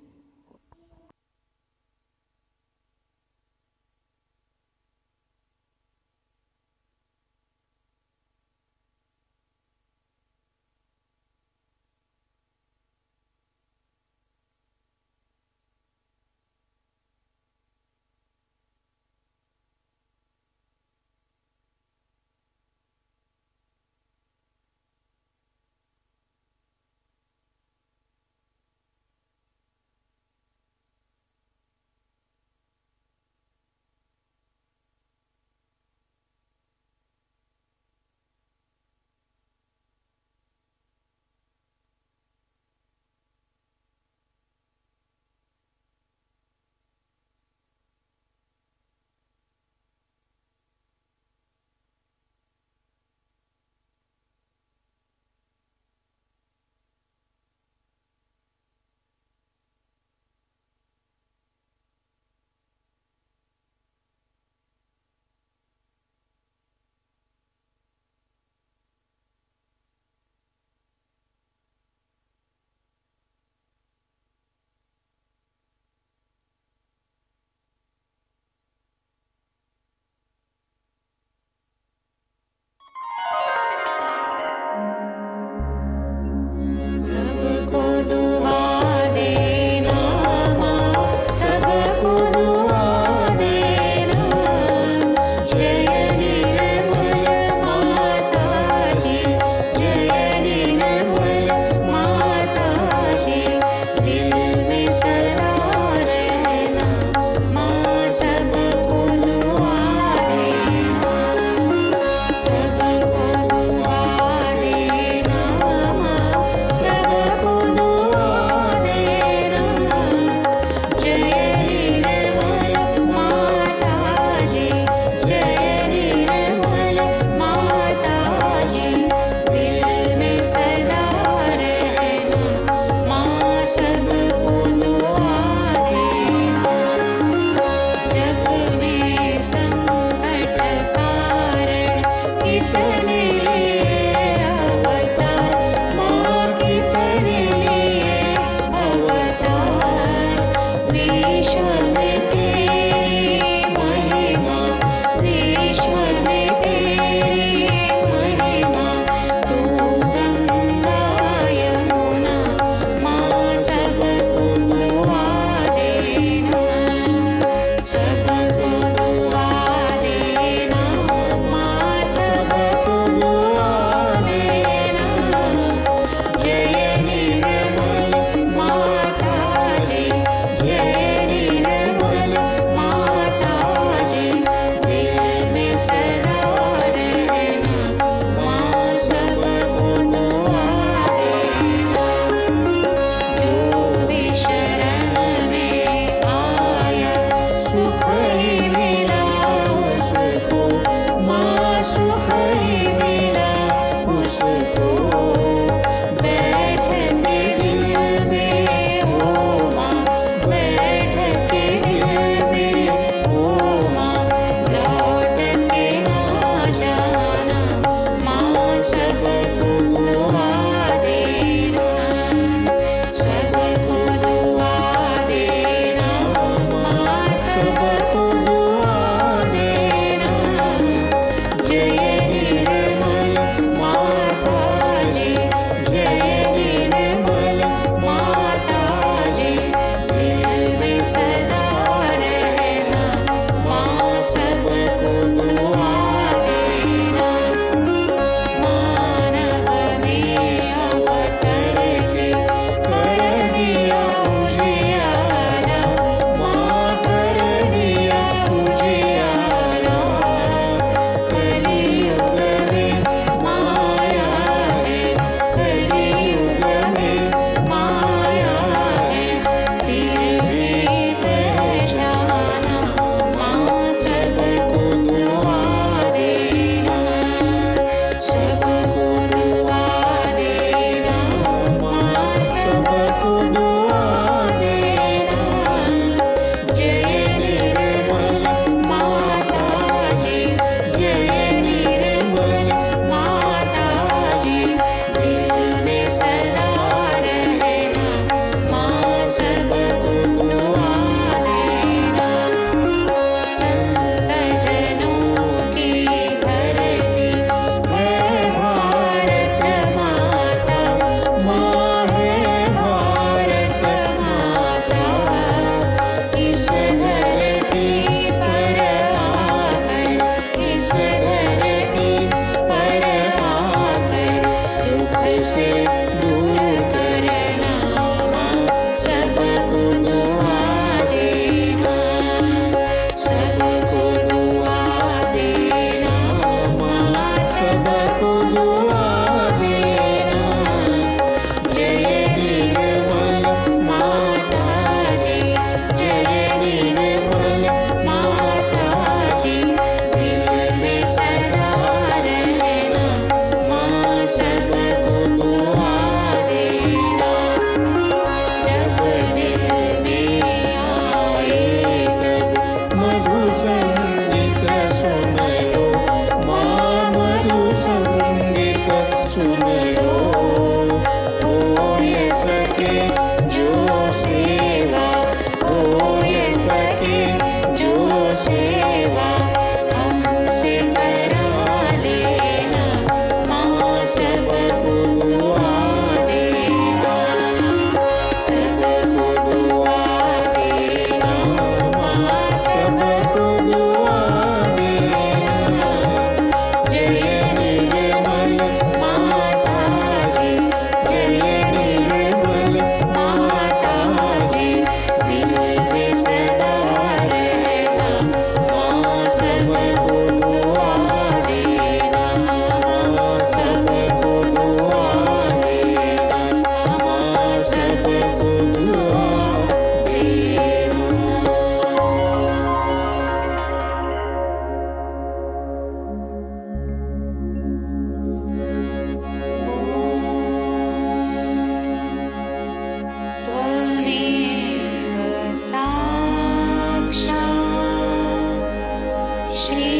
E: Shri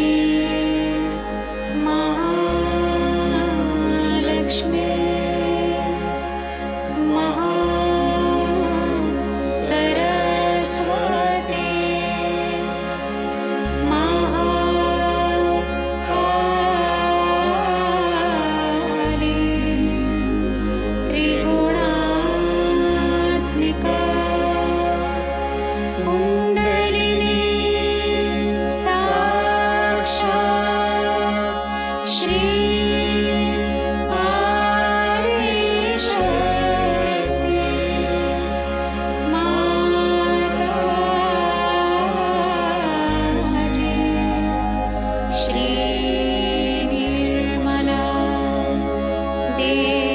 E: Mahalakshmi Saraswati Mahakali Trigunaatmika Kundalini Sakshat Shri Adishakti Mataji Shri Nirmala Devi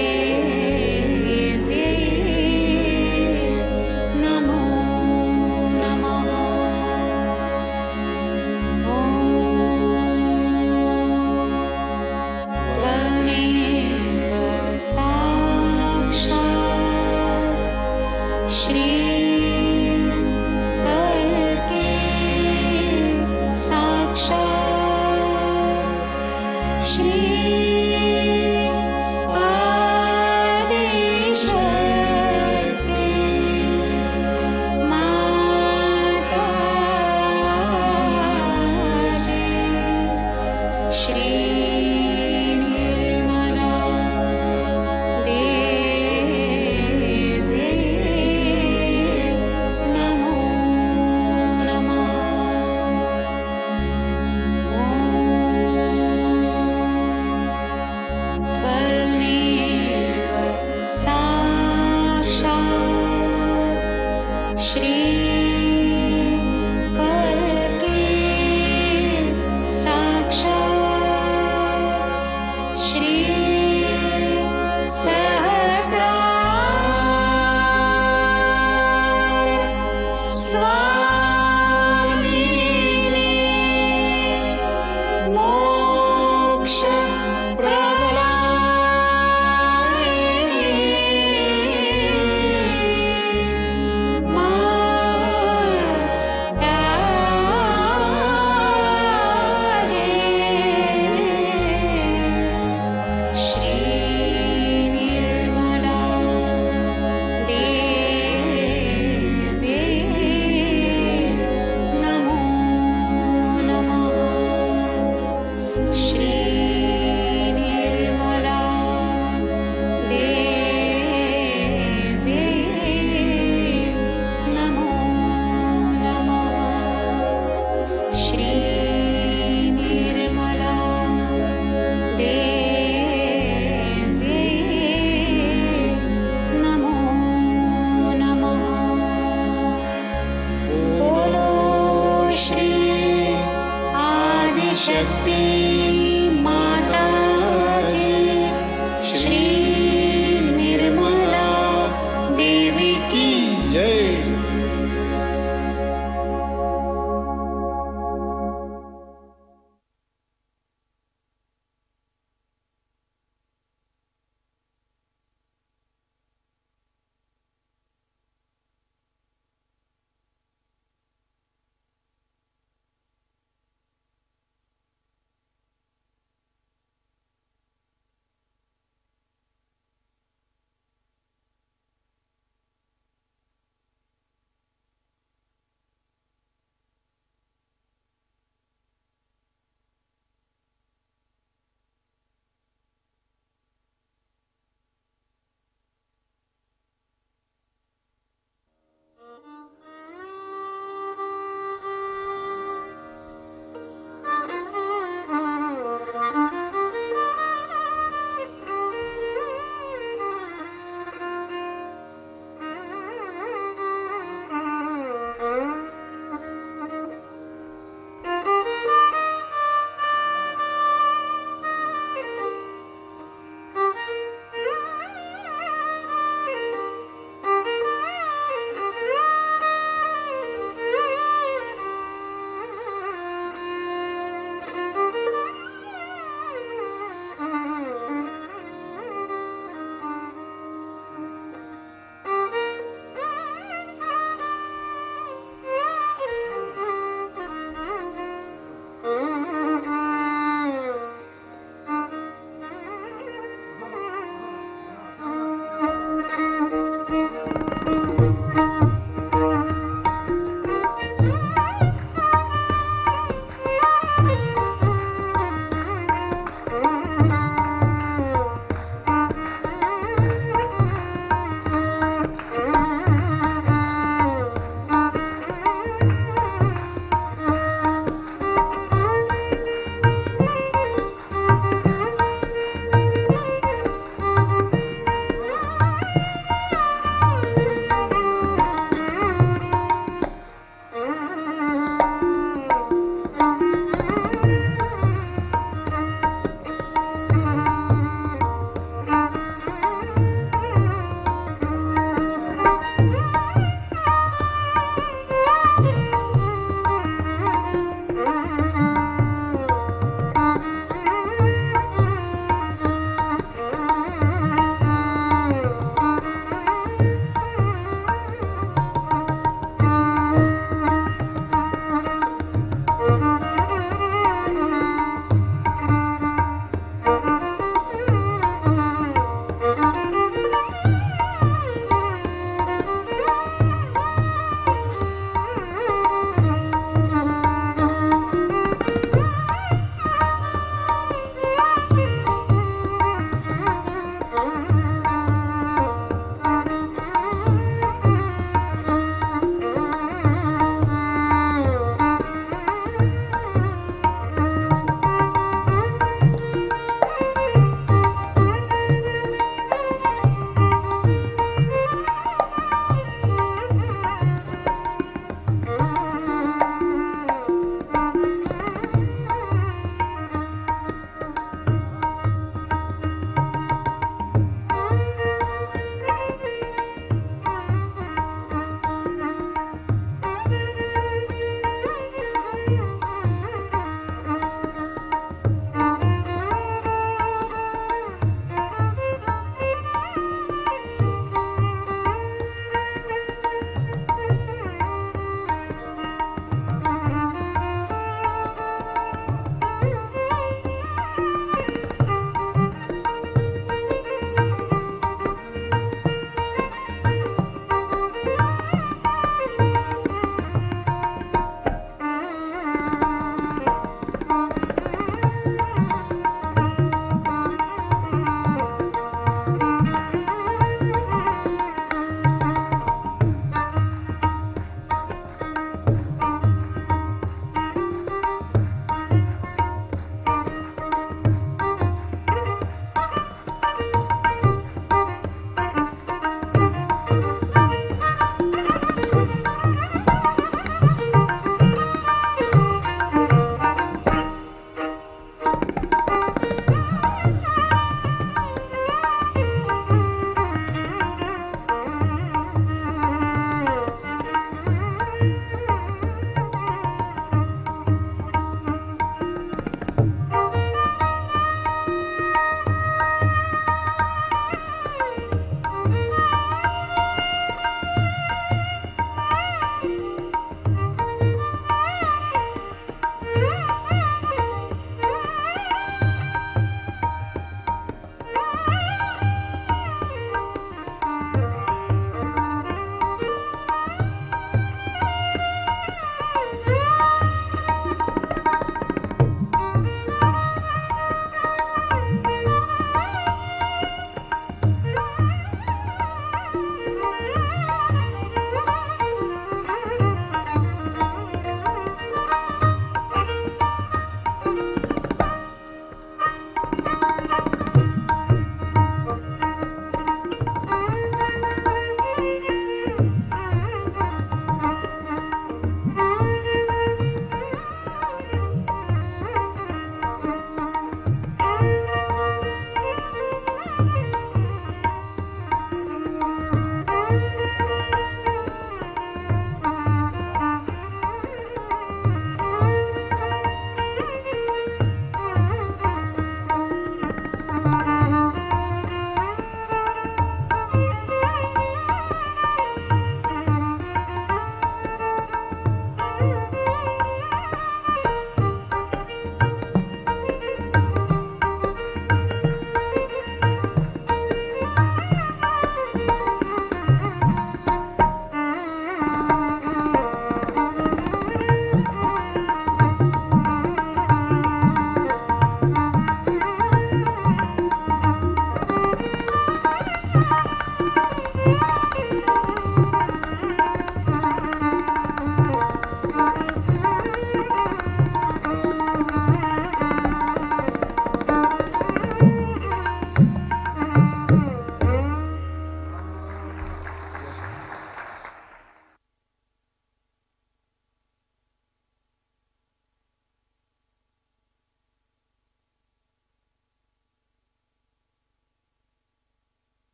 E: Namo Namaha Tvameva Sakshat Shri Kalki Sakshat Shri Adishakti Mataji Shri Nirmala Devi Namo Namaha Tvameva Sakshat Shri Kalki Sakshat Shri Sahasrara Swamini Moksha Pradayini Mataji Shri Nirmala Devi Namo Namaha Shri Nirmala Devi Namo Namaha Shri Nirmala Devi Namo Namaha Bolo Shri Adishakti Mataji Shri Nirmala Devi ki
F: Jai.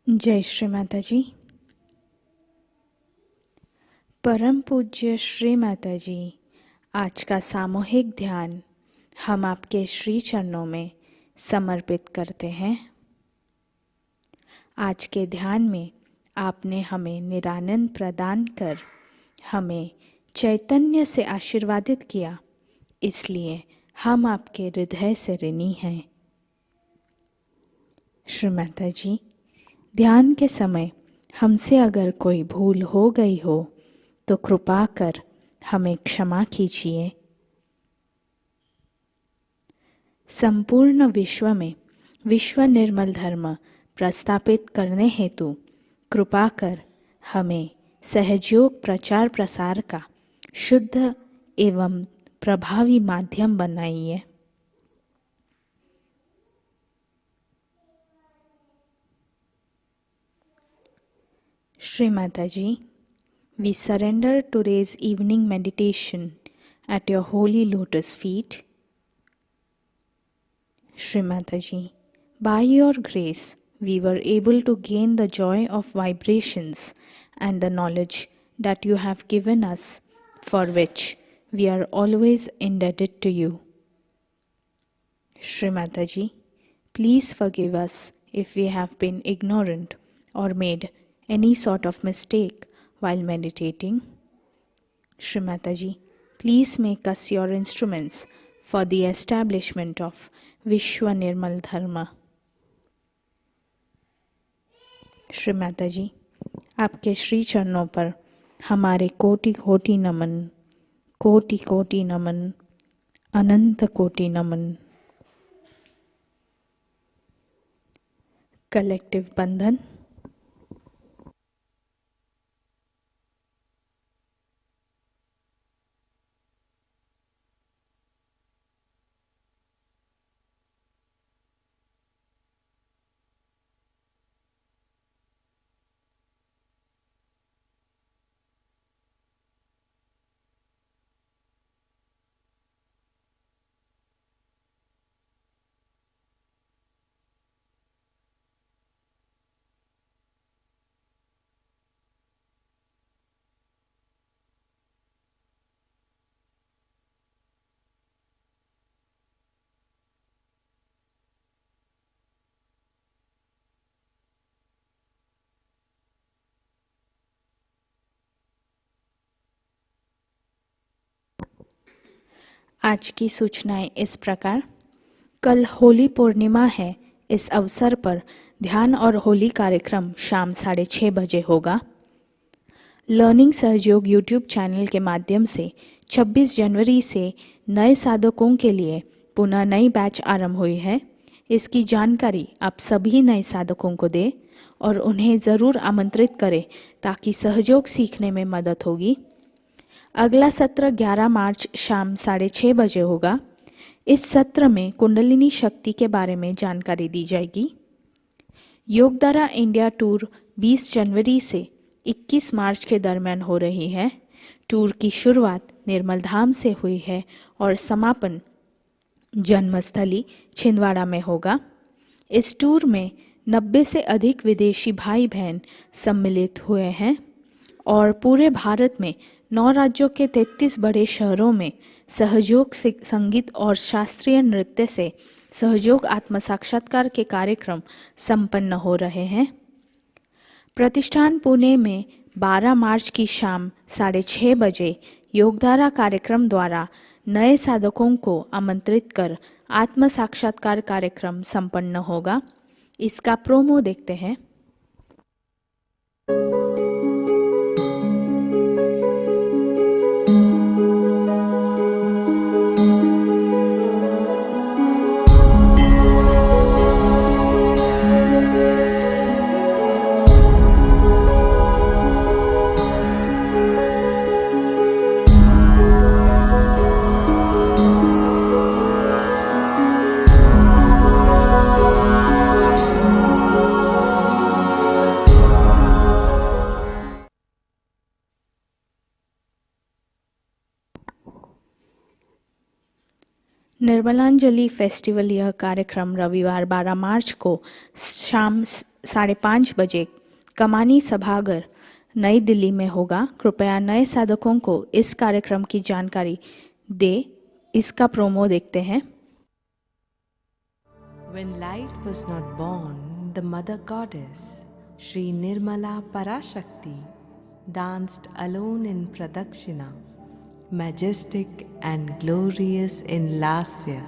A: जय श्री माताजी। परम पूज्य श्री माताजी, आज का सामूहिक ध्यान हम आपके श्री चरणों में समर्पित करते हैं। आज के ध्यान में आपने हमें निरानंद प्रदान कर हमें चैतन्य से आशीर्वादित किया, इसलिए हम आपके हृदय से ऋणी हैं। श्री माताजी, ध्यान के समय हमसे अगर कोई भूल हो गई हो तो कृपा कर हमें क्षमा कीजिए। संपूर्ण विश्व में विश्व निर्मल धर्म प्रस्थापित करने हेतु कृपा कर हमें सहयोग प्रचार प्रसार का शुद्ध एवं प्रभावी माध्यम बनाइए। Shri Mataji, we surrender today's evening meditation at your holy lotus feet. Shri Mataji, by your grace, we were able to gain the joy of vibrations and the knowledge that you have given us, for which we are always indebted to you. Shri Mataji, please forgive us if we have been ignorant or made any sort of mistake while meditating. Shri Mataji, please make us your instruments for the establishment of Vishwa Nirmal Dharma. Shri माताजी, आपके श्री चरणों पर हमारे कोटि कोटि नमन, कोटि कोटि नमन, अनंत कोटि नमन। कलेक्टिव बंधन। आज की सूचनाएं इस प्रकार। कल होली पूर्णिमा है। इस अवसर पर ध्यान और होली कार्यक्रम शाम 6:30 बजे होगा। लर्निंग सहयोग यूट्यूब चैनल के माध्यम से 26 जनवरी से नए साधकों के लिए पुनः नई बैच आरंभ हुई है। इसकी जानकारी आप सभी नए साधकों को दें और उन्हें ज़रूर आमंत्रित करें ताकि सहयोग सीखने में मदद होगी। अगला सत्र 11 मार्च शाम 6:30 बजे होगा। इस सत्र में कुंडलिनी शक्ति के बारे में जानकारी दी जाएगी। योगधारा इंडिया टूर 20 जनवरी से 21 मार्च के दरमियान हो रही है। टूर की शुरुआत निर्मल धाम से हुई है और समापन जन्मस्थली छिंदवाड़ा में होगा। इस टूर में 90 से अधिक विदेशी भाई बहन सम्मिलित हुए हैं और पूरे भारत में 9 राज्यों के 33 बड़े शहरों में सहयोग संगीत और शास्त्रीय नृत्य से सहयोग आत्म साक्षात्कार के कार्यक्रम संपन्न हो रहे हैं। प्रतिष्ठान पुणे में 12 मार्च की शाम 6:30 बजे योगधारा कार्यक्रम द्वारा नए साधकों को आमंत्रित कर आत्म साक्षात्कार कार्यक्रम संपन्न होगा। इसका प्रोमो देखते हैं। निर्मलांजलि फेस्टिवल यह कार्यक्रम रविवार 12 मार्च को शाम 5:30 बजे कमानी सभागार नई दिल्ली में होगा। कृपया नए साधकों को इस कार्यक्रम की जानकारी दे। इसका प्रोमो देखते हैं।
F: When light was not born, the mother goddess, Shri Nirmala Parashakti, danced alone in Pradakshina, majestic and glorious in Lasya.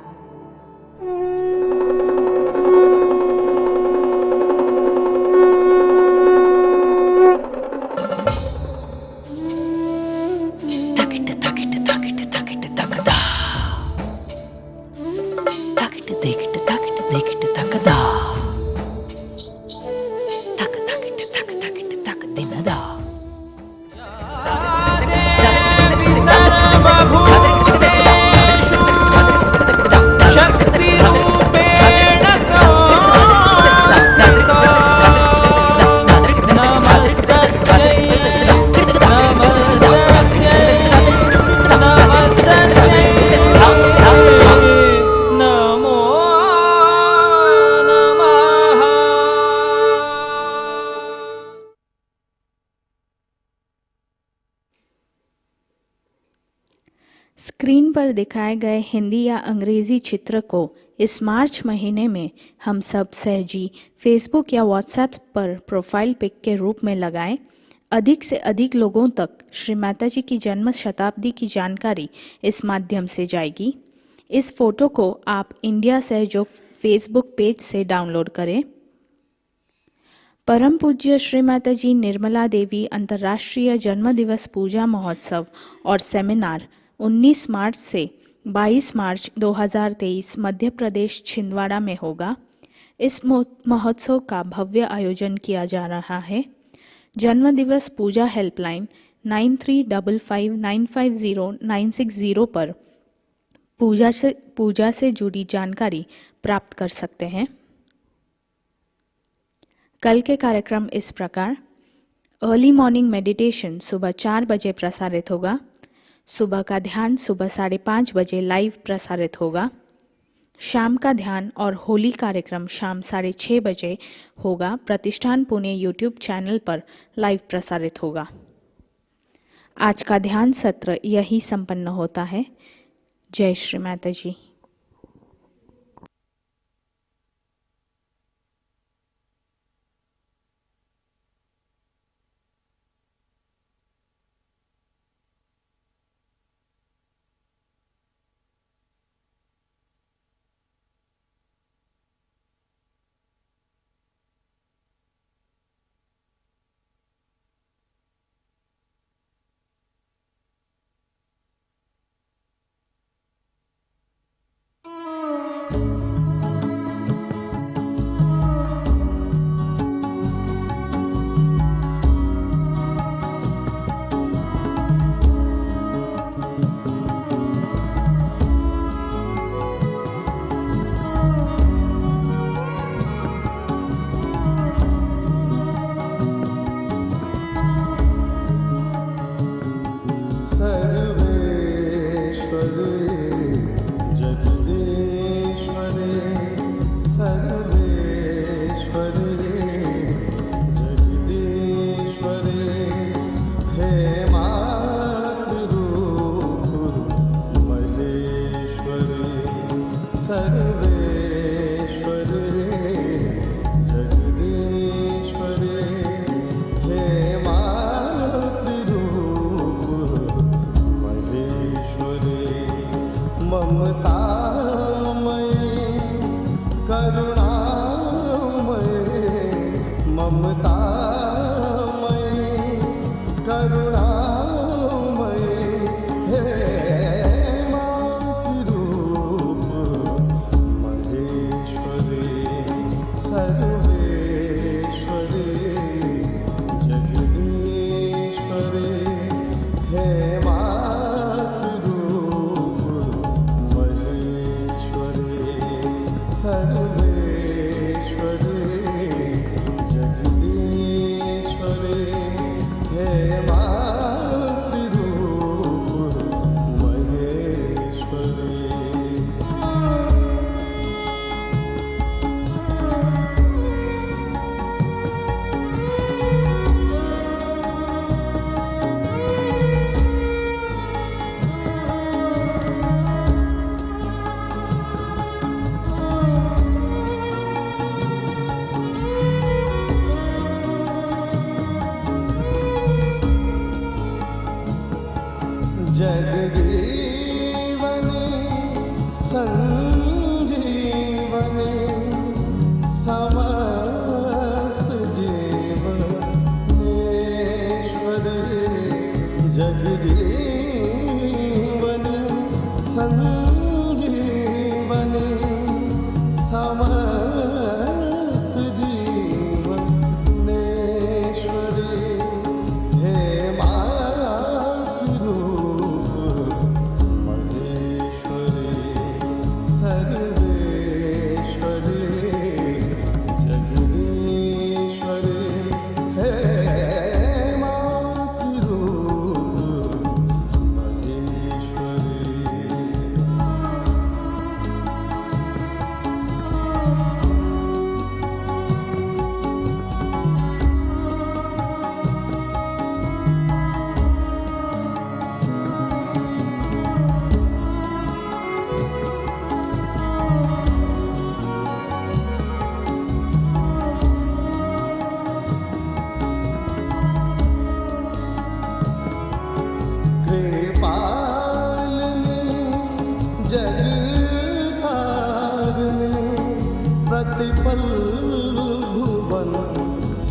A: Screen पर दिखाए गए हिंदी या अंग्रेजी चित्र को इस मार्च महीने में हम सब सहजी फेसबुक या व्हाट्सएप पर प्रोफाइल पिक के रूप में लगाएं। अधिक से अधिक लोगों तक श्री माताजी की जन्म शताब्दी की जानकारी इस माध्यम से जाएगी। इस फोटो को आप इंडिया सहयोग फेसबुक पेज से डाउनलोड करें। परम पूज्य श्री माताजी निर्मला देवी अंतर्राष्ट्रीय जन्म दिवस पूजा महोत्सव और सेमिनार 19 मार्च से 22 मार्च 2023 मध्य प्रदेश छिंदवाड़ा में होगा। इस महोत्सव का भव्य आयोजन किया जा रहा है। जन्म दिवस पूजा हेल्पलाइन 9355950960 पर पूजा से जुड़ी जानकारी प्राप्त कर सकते हैं। कल के कार्यक्रम इस प्रकार: अर्ली मॉर्निंग मेडिटेशन सुबह 4 बजे प्रसारित होगा। सुबह का ध्यान सुबह 5:30 बजे लाइव प्रसारित होगा। शाम का ध्यान और होली कार्यक्रम शाम 6:30 बजे होगा। प्रतिष्ठान पुणे यूट्यूब चैनल पर लाइव प्रसारित होगा। आज का ध्यान सत्र यही संपन्न होता है। जय श्री माताजी।
G: सर्वेश्वरे जगदीश्वरे जगजीवनी संजीवनी समस्त जीवनेश्वरी जगजीवनी संजीवनी समस्त जीवनेश्वरी हे मातृरूप महेश्वरी सर्वेश्वरी जगदीश्वरी हे मातृरूप महेश्वरी। कृपालिनी जगतारिणी प्रतिपल भुवन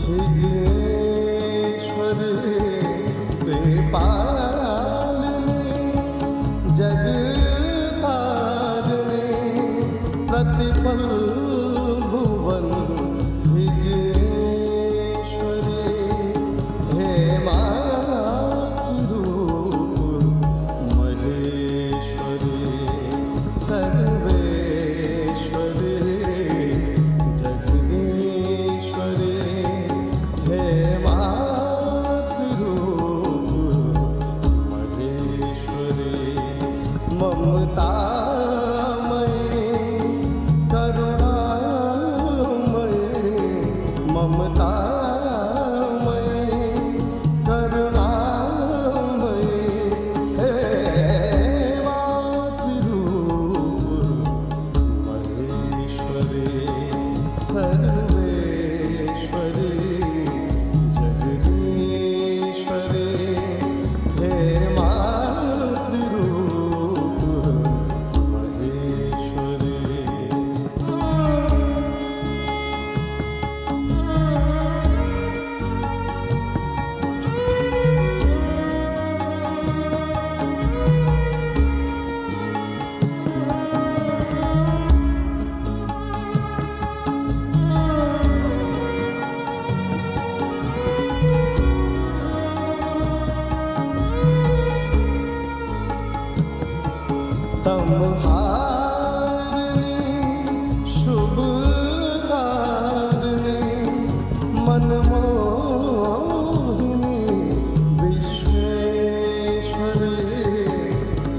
G: हिजेश्वरी कृपालिनी जगतारिणी प्रतिपल भुवन हिजेश्वरी हे मातृरूप महेश्वरी सर्वेश्वरी जगदीश्वरी हे मातृरूप महेश्वरी ममतामयी करुणामयी ममतामयी करुणामयी हे मातृरूप महेश्वरी सर्वेश्वरी जगदीश्वरी हे मातृरूप महेश्वरी। तमहारिणी शुभकारिणी मनमोहिनी विश्वेश्वरी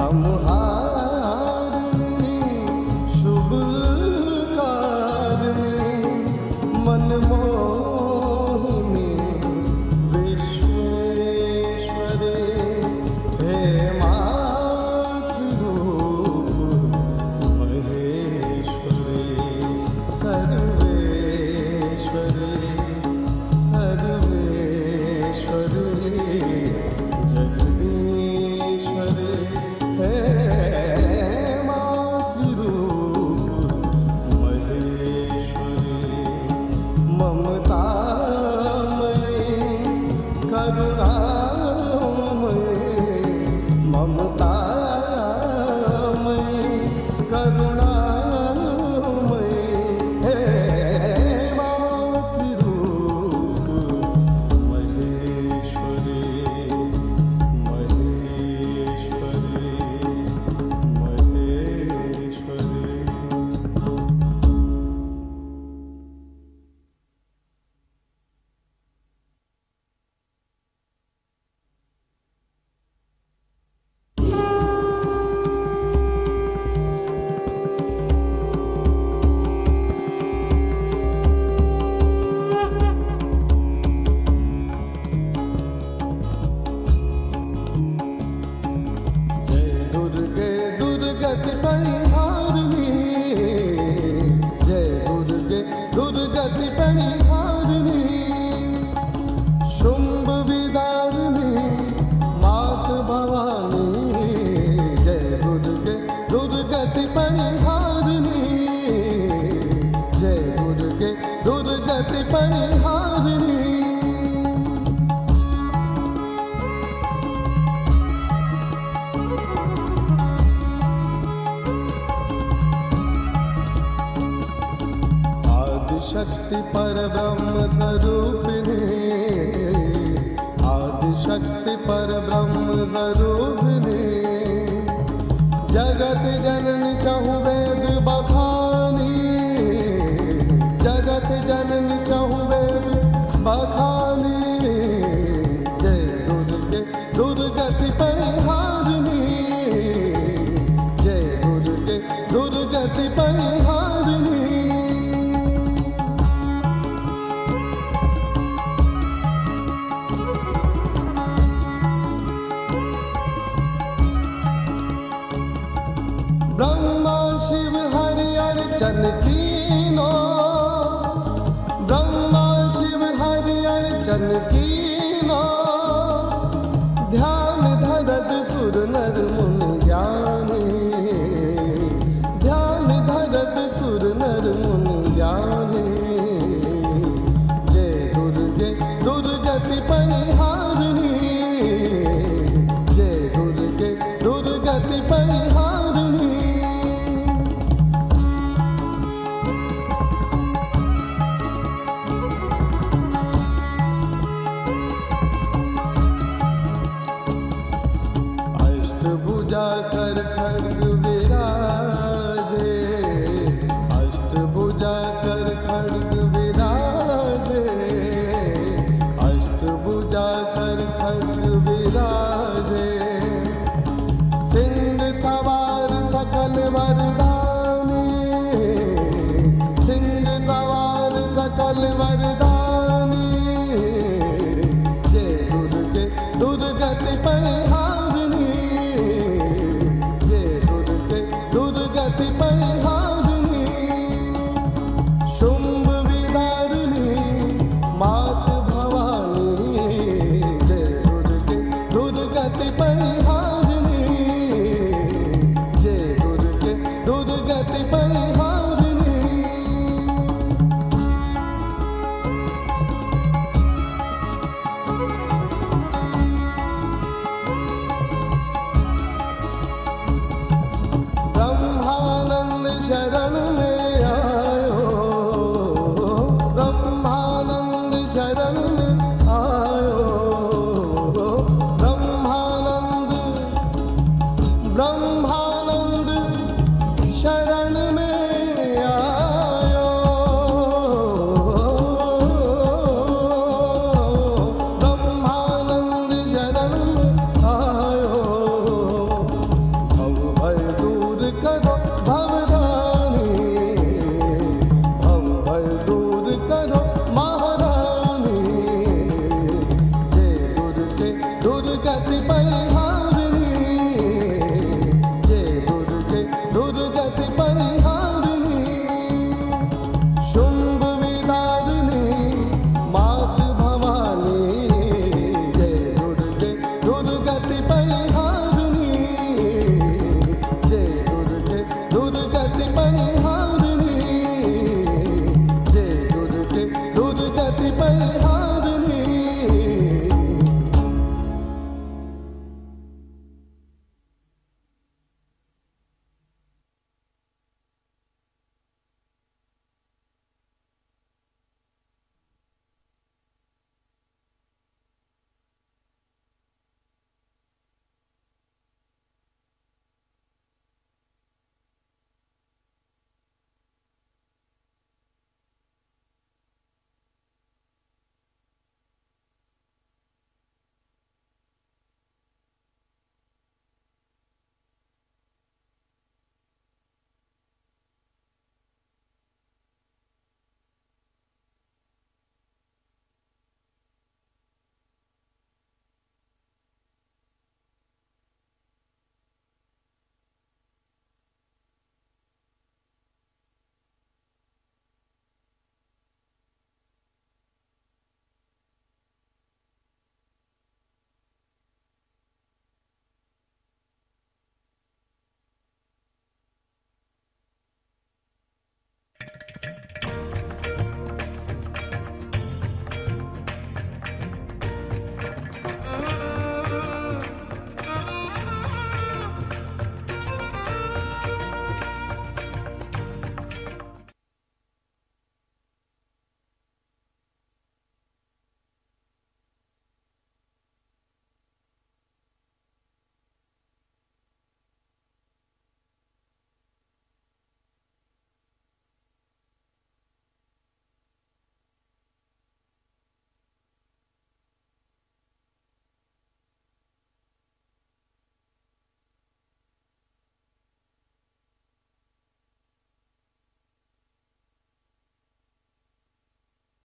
G: तमहारिणी शुभकारिणी मनमोहिनी विश्वेश्वरी हे मातृरूप महेश्वरी सर्वेश्वरी सर्वेश्वरी जगदीश्वरी हे मातृरूप महेश्वरी ममतामयी करुणामयी ममतामयी करुणामयी हे मातृरूप महेश्वरी महेश्वरी महेश्वरी। दुर्गति परिहारिणी जय दुर्गे दुर्गति परिहारिणी शुंभ विदारिणी मात भवानी दुर्गे दुर्गति परिहारिणी। आदिशक्ति परब्रह्म स्वरूपिणी, आदिशक्ति परब्रह्म स्वरूपिणी। जगत जननी चहु वेद बखानी, जगत जननी चहु वेद बखानी। जय दुर्गे दुर्गति परिहारिणी, जय दुर्गे दुर्गति परिहारिणी। ब्रह्मा शिव हरि अर्चन कीनो, ब्रह्मा शिव हरि अर्चन कीनो। ध्यान धरत सुर नर मुनि ज्ञानी, ध्यान धरत सुर नर मुनि ज्ञानी। जय दुर्गे दुर्गति परिहारिणी, जय दुर्गे दुर्गति परिहारिणी। अष्टभुजा कर खड्ग विराजे, अष्टभुजा कर खड्ग विराजे। अष्टभुजा कर खड्ग विराजे। सिंह सवार सकल वरदानी, सिंह सवार सकल वरदानी। जय दुर्गे दुर्गति परिहारिणी, जय दुर्गे दुर्गति परिहारिणी। शुंभ विदारिणी मात भवानी, जय दुर्गे दुर्गति परिहारिणी, जय दुर्गे दुर्गति परिहारिणी। ब्रह्मानंद शरण में आयो, ब्रह्मानंद शरण में आयो। ब्रह्मानंद ब्रह्मानंद शरण में आयो, ब्रह्मानंद शरण में आयो। भव भय दूर करो भवदानी, भव भय दूर करो महारानी। जय दुर्गे दुर्गति परिहारिणी, जय दुर्गे दुर्गति परिहारिणी। शुंभ विदारिणी मात भवानी, जय दुर्गे दुर्गति परिहारिणी, जय दुर्गे दुर्गति परिहारिणी, जय दुर्गे दुर्गति परिहारिणी।